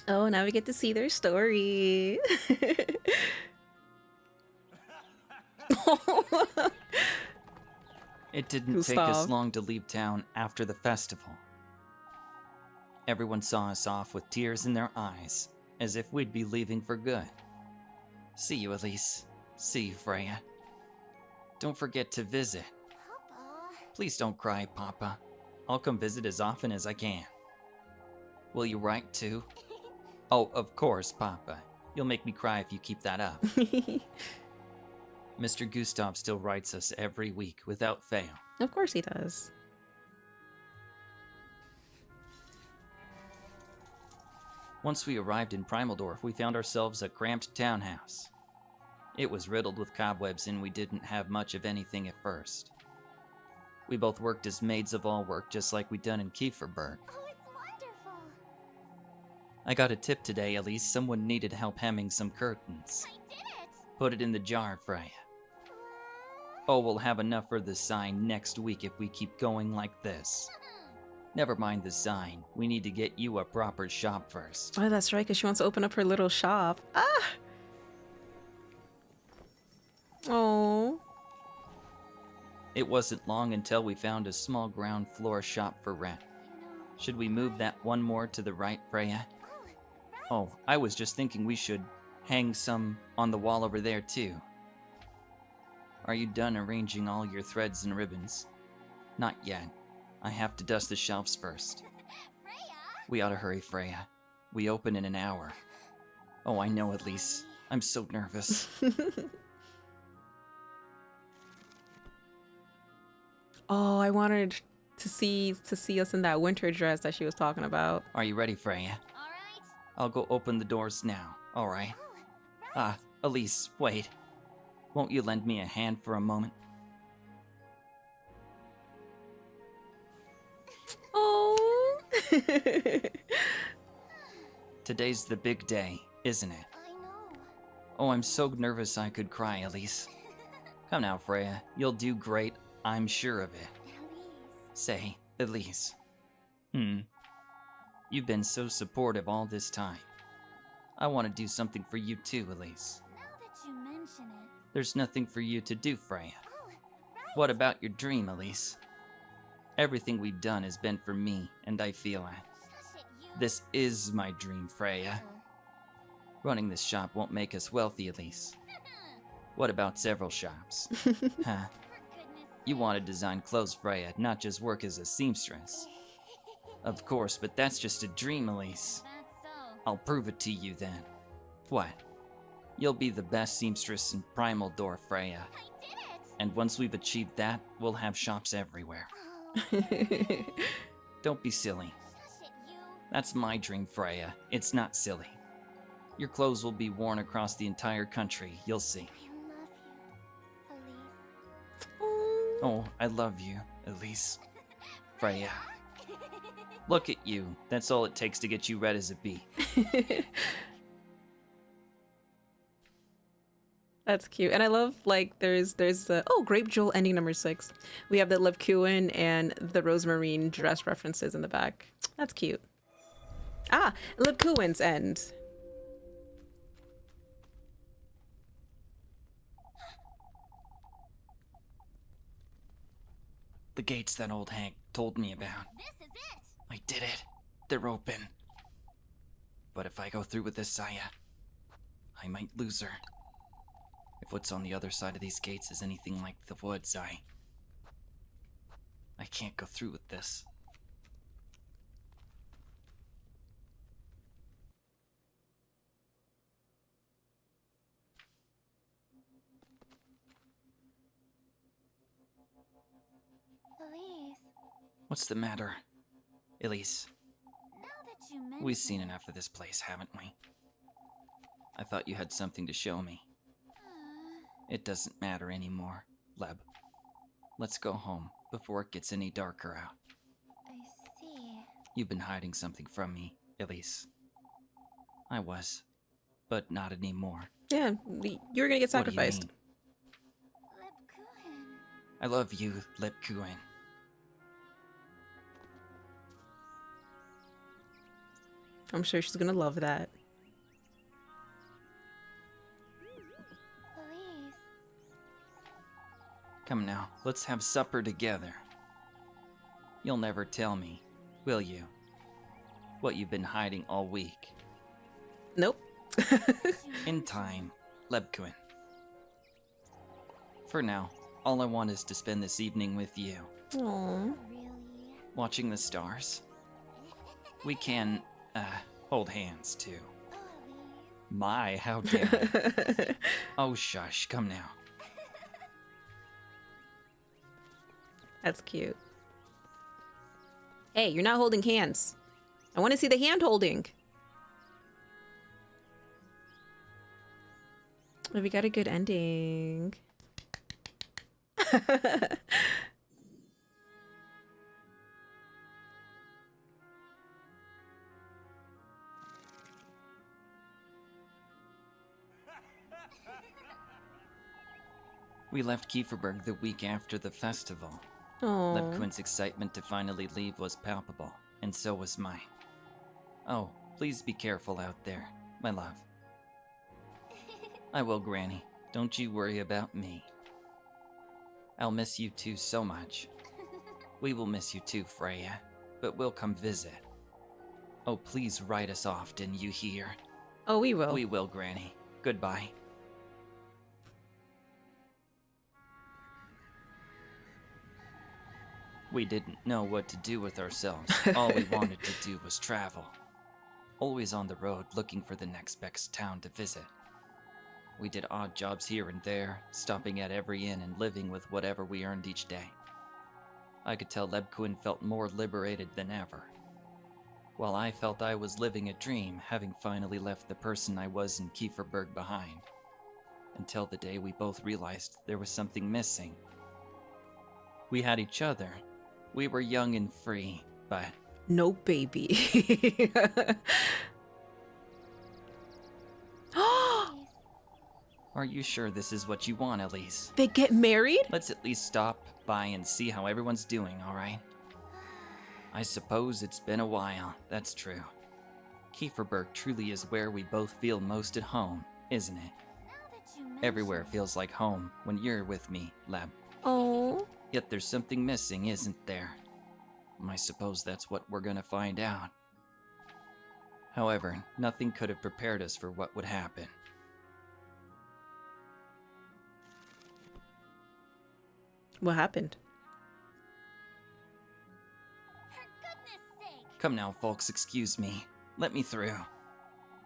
Oh, now we get to see their story. It didn't take us Gustav. long to leave town after the festival. Everyone saw us off with tears in their eyes, as if we'd be leaving for good. See you, Elise. See you, Freya. Don't forget to visit. Papa. Please don't cry, Papa. I'll come visit as often as I can. Will you write too? Oh, of course, Papa. You'll make me cry if you keep that up. Mr. Gustav still writes us every week without fail. Of course he does. Once we arrived in Primaldorf, we found ourselves a cramped townhouse. It was riddled with cobwebs and we didn't have much of anything at first. We both worked as maids of all work, just like we'd done in Kieferberg. Oh, it's wonderful. I got a tip today, Elise. Someone needed help hemming some curtains. I did it. Put it in the jar, Freya. Oh, we'll have enough for the sign next week if we keep going like this. Never mind the sign. We need to get you a proper shop first. Oh, that's right, because she wants to open up her little shop. Ah! Oh. It wasn't long until we found a small ground floor shop for rent. Should we move that one more to the right, Freya? Oh, I was just thinking we should hang some on the wall over there too. Are you done arranging all your threads and ribbons? Not yet. I have to dust the shelves first. Freya. We ought to hurry, Freya. We open in an hour. Oh, I know, Elise. I'm so nervous. Oh, I wanted to see us in that winter dress that she was talking about. Are you ready, Freya? Alright. I'll go open the doors now, alright? Ah, Elise, wait. Won't you lend me a hand for a moment? Oh. Today's the big day, isn't it? I know. Oh, I'm so nervous I could cry, Elise. Come now, Freya. You'll do great. I'm sure of it. Say, Elise. You've been so supportive all this time. I want to do something for you too, Elise. Now that you mention it. There's nothing for you to do, Freya. Oh, right. What about your dream, Elise? Everything we've done has been for me, and I feel it. Shush it, you. This is my dream, Freya. Running this shop won't make us wealthy, Elise. What about several shops? Huh? For goodness You want to design clothes, Freya, not just work as a seamstress. Of course, but that's just a dream, Elise. That's so. I'll prove it to you then. What? You'll be the best seamstress in Primal Door, Freya. I did it! And once we've achieved that, we'll have shops everywhere. Oh, Don't be silly. shush it, you. That's my dream, Freya. It's not silly. Your clothes will be worn across the entire country, you'll see. I love you, Elise. Oh, I love you, Elise. Freya. Look at you. That's all it takes to get you red as a bee. That's cute. And I love, like, there's Grape Jewel ending number 6. We have the Lebkuchen and the Rosemarine dress references in the back. That's cute. Ah, Lebkuchen's end. The gates that old Hank told me about. This is it! I did it. They're open. But if I go through with this Saya, I might lose her. If what's on the other side of these gates is anything like the woods, I can't go through with this. Elise, What's the matter? Elise, now that you mention we've seen enough of this place, haven't we? I thought you had something to show me. It doesn't matter anymore, Leb. Let's go home before it gets any darker out. I see. You've been hiding something from me, Elise. I was, but not anymore. Yeah, you're gonna get What do you sacrificed. mean? Lebkuchen. I love you, Lebkuchen. I'm sure she's gonna love that. Elise, Come now, let's have supper together. You'll never tell me, will you? What you've been hiding all week. Nope. In time, Lebkuchen. For now, all I want is to spend this evening with you, Aww. really? watching the stars. We can, hold hands too. Oh, Elise. My, how dare I. Oh, shush, come now. That's cute. Hey, you're not holding hands. I want to see the hand holding. Oh, we got a good ending. We left Kieferberg the week after the festival. Oh. Lebkuchen's excitement to finally leave was palpable, and so was mine. Oh, please be careful out there, my love. I will, Granny. Don't you worry about me. I'll miss you two so much. We will miss you too, Freya, but we'll come visit. Oh, please write us often, you hear? Oh, we will. We will, Granny. Goodbye. We didn't know what to do with ourselves. All we wanted to do was travel. always on the road looking for the next best town to visit. We did odd jobs here and there, stopping at every inn and living with whatever we earned each day. I could tell Lebkuchen felt more liberated than ever, while I felt I was living a dream, having finally left the person I was in Kieferberg behind, until the day we both realized there was something missing. We had each other. We were young and free, but No, baby. are you sure this is what you want, Elise? They get married? Let's at least stop by and see how everyone's doing, alright? I suppose it's been a while, that's true. Kieferberg truly is where we both feel most at home, isn't it? Everywhere feels like home when you're with me, Leb. Oh. Yet there's something missing, isn't there? I suppose that's what we're gonna find out. However, nothing could have prepared us for what would happen. What happened? Come now, folks, excuse me. Let me through.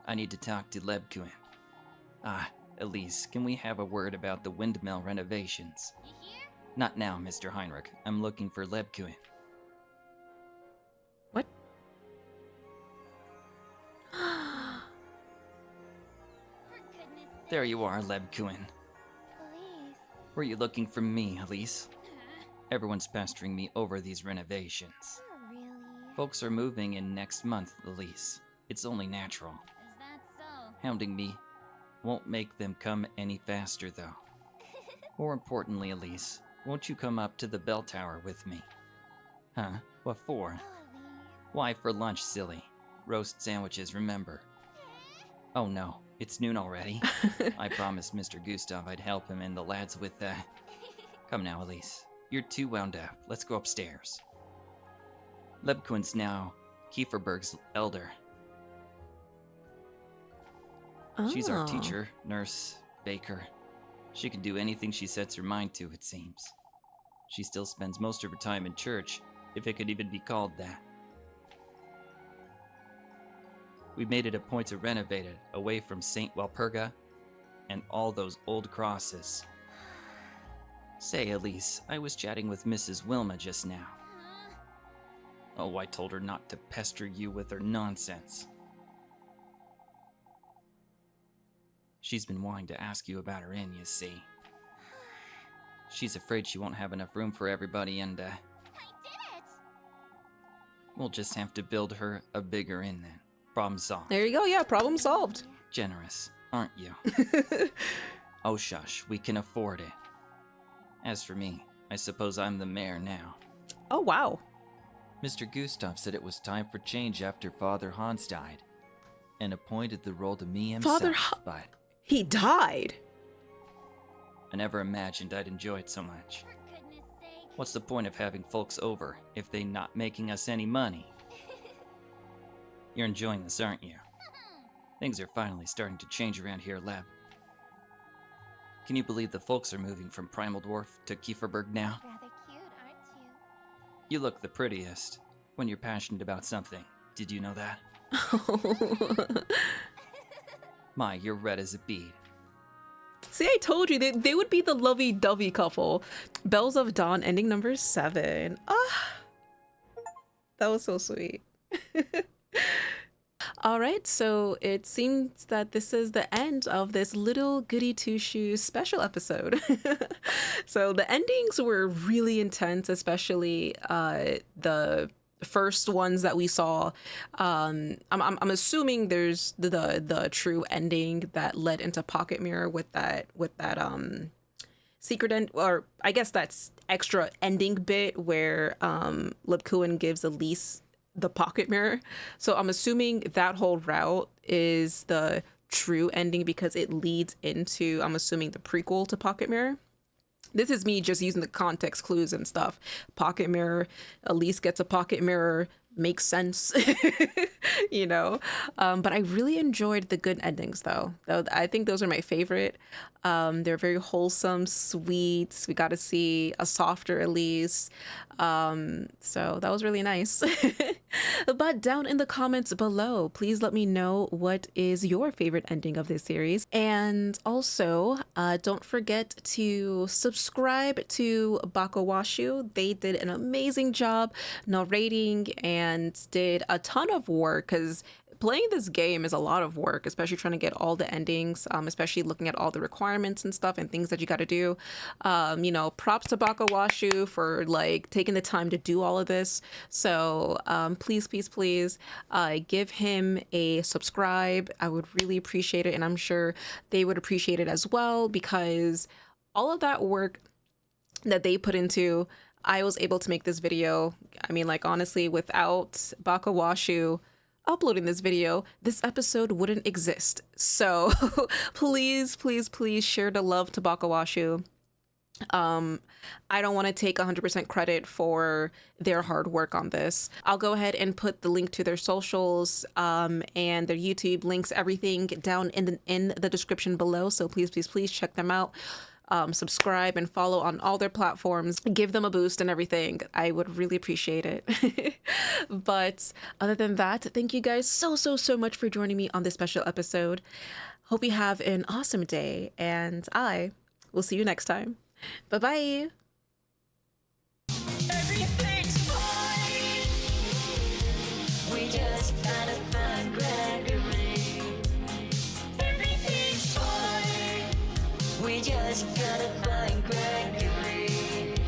I need to talk to Lebkuchen. Elise, can we have a word about the windmill renovations? Not now, Mr. Heinrich. I'm looking for Lebkuchen. What? There you are, Lebkuchen. Were you looking for me, Elise? Everyone's pestering me over these renovations. Folks are moving in next month, Elise. It's only natural. Is that so? Hounding me won't make them come any faster, though. More importantly, Elise, won't you come up to the bell tower with me? Huh? What for? Why, for lunch, silly. Roast sandwiches, remember. Oh no, it's noon already. I promised Mr. Gustav I'd help him and the lads with that. Come now, Elise. You're too wound up. Let's go upstairs. Lebkuchen's now Kieferberg's elder. She's our Oh. teacher, nurse, baker. She can do anything she sets her mind to, it seems. She still spends most of her time in church, if it could even be called that. We made it a point to renovate it away from St. Walpurga and all those old crosses. Say, Elise, I was chatting with Mrs. Wilma just now. Oh, I told her not to pester you with her nonsense. She's been wanting to ask you about her inn, you see. She's afraid she won't have enough room for everybody and, I did it! we'll just have to build her a bigger inn then. Problem solved. There you go. Yeah, problem solved. Generous, aren't you? Oh, shush, we can afford it. As for me, I suppose I'm the mayor now. Oh, wow. Mr. Gustav said it was time for change after Father Hans died, and appointed the role to me himself, Father but He died. I never imagined I'd enjoy it so much. For goodness sake. What's the point of having folks over if they not making us any money? You're enjoying this, aren't you? Things are finally starting to change around here, Leb. Can you believe the folks are moving from Primal Dwarf to Kieferberg now? Rather cute, aren't you? You look the prettiest when you're passionate about something. Did you know that? My, you're red as a bead. See, I told you they would be the lovey-dovey couple. Bells of Dawn, ending number 7. Ah, that was so sweet. All right, so it seems that this is the end of this Little Goody Two Shoes special episode. So the endings were really intense, especially the first ones that we saw. I'm assuming there's the true ending that led into Pocket Mirror with that secret end, or I guess that's extra ending bit where Lebkuchen gives Elise the pocket mirror. So I'm assuming that whole route is the true ending because it leads into, I'm assuming, the prequel to Pocket Mirror. This is me just using the context clues and stuff. Pocket mirror, Elise gets a pocket mirror, makes sense, you know. But I really enjoyed the good endings, though. I think those are my favorite. They're very wholesome, sweet. We got to see a softer Elise. So that was really nice. But down in the comments below, please let me know what is your favorite ending of this series. And also, don't forget to subscribe to Bakawashu. They did an amazing job narrating and did a ton of work, because playing this game is a lot of work, especially trying to get all the endings, especially looking at all the requirements and stuff and things that you got to do. You know, props to Bakawashu for like taking the time to do all of this. So please, please, please give him a subscribe. I would really appreciate it, and I'm sure they would appreciate it as well, because all of that work that they put into, I was able to make this video. I mean, like, honestly, without Bakawashu uploading this video, this episode wouldn't exist. So please, please, please share the love to Bakawashu. I don't want to take 100% credit for their hard work on this. I'll go ahead and put the link to their socials and their YouTube links, everything down in the description below. So please, please, please check them out. Subscribe and follow on all their platforms. Give them a boost and everything. I would really appreciate it. But other than that, thank you guys so much for joining me on this special episode. Hope you have an awesome day, and I will see you next time. Bye-bye. Everything's fine. We just gotta find Gregory. Everything's fine. We just gotta find Gregory.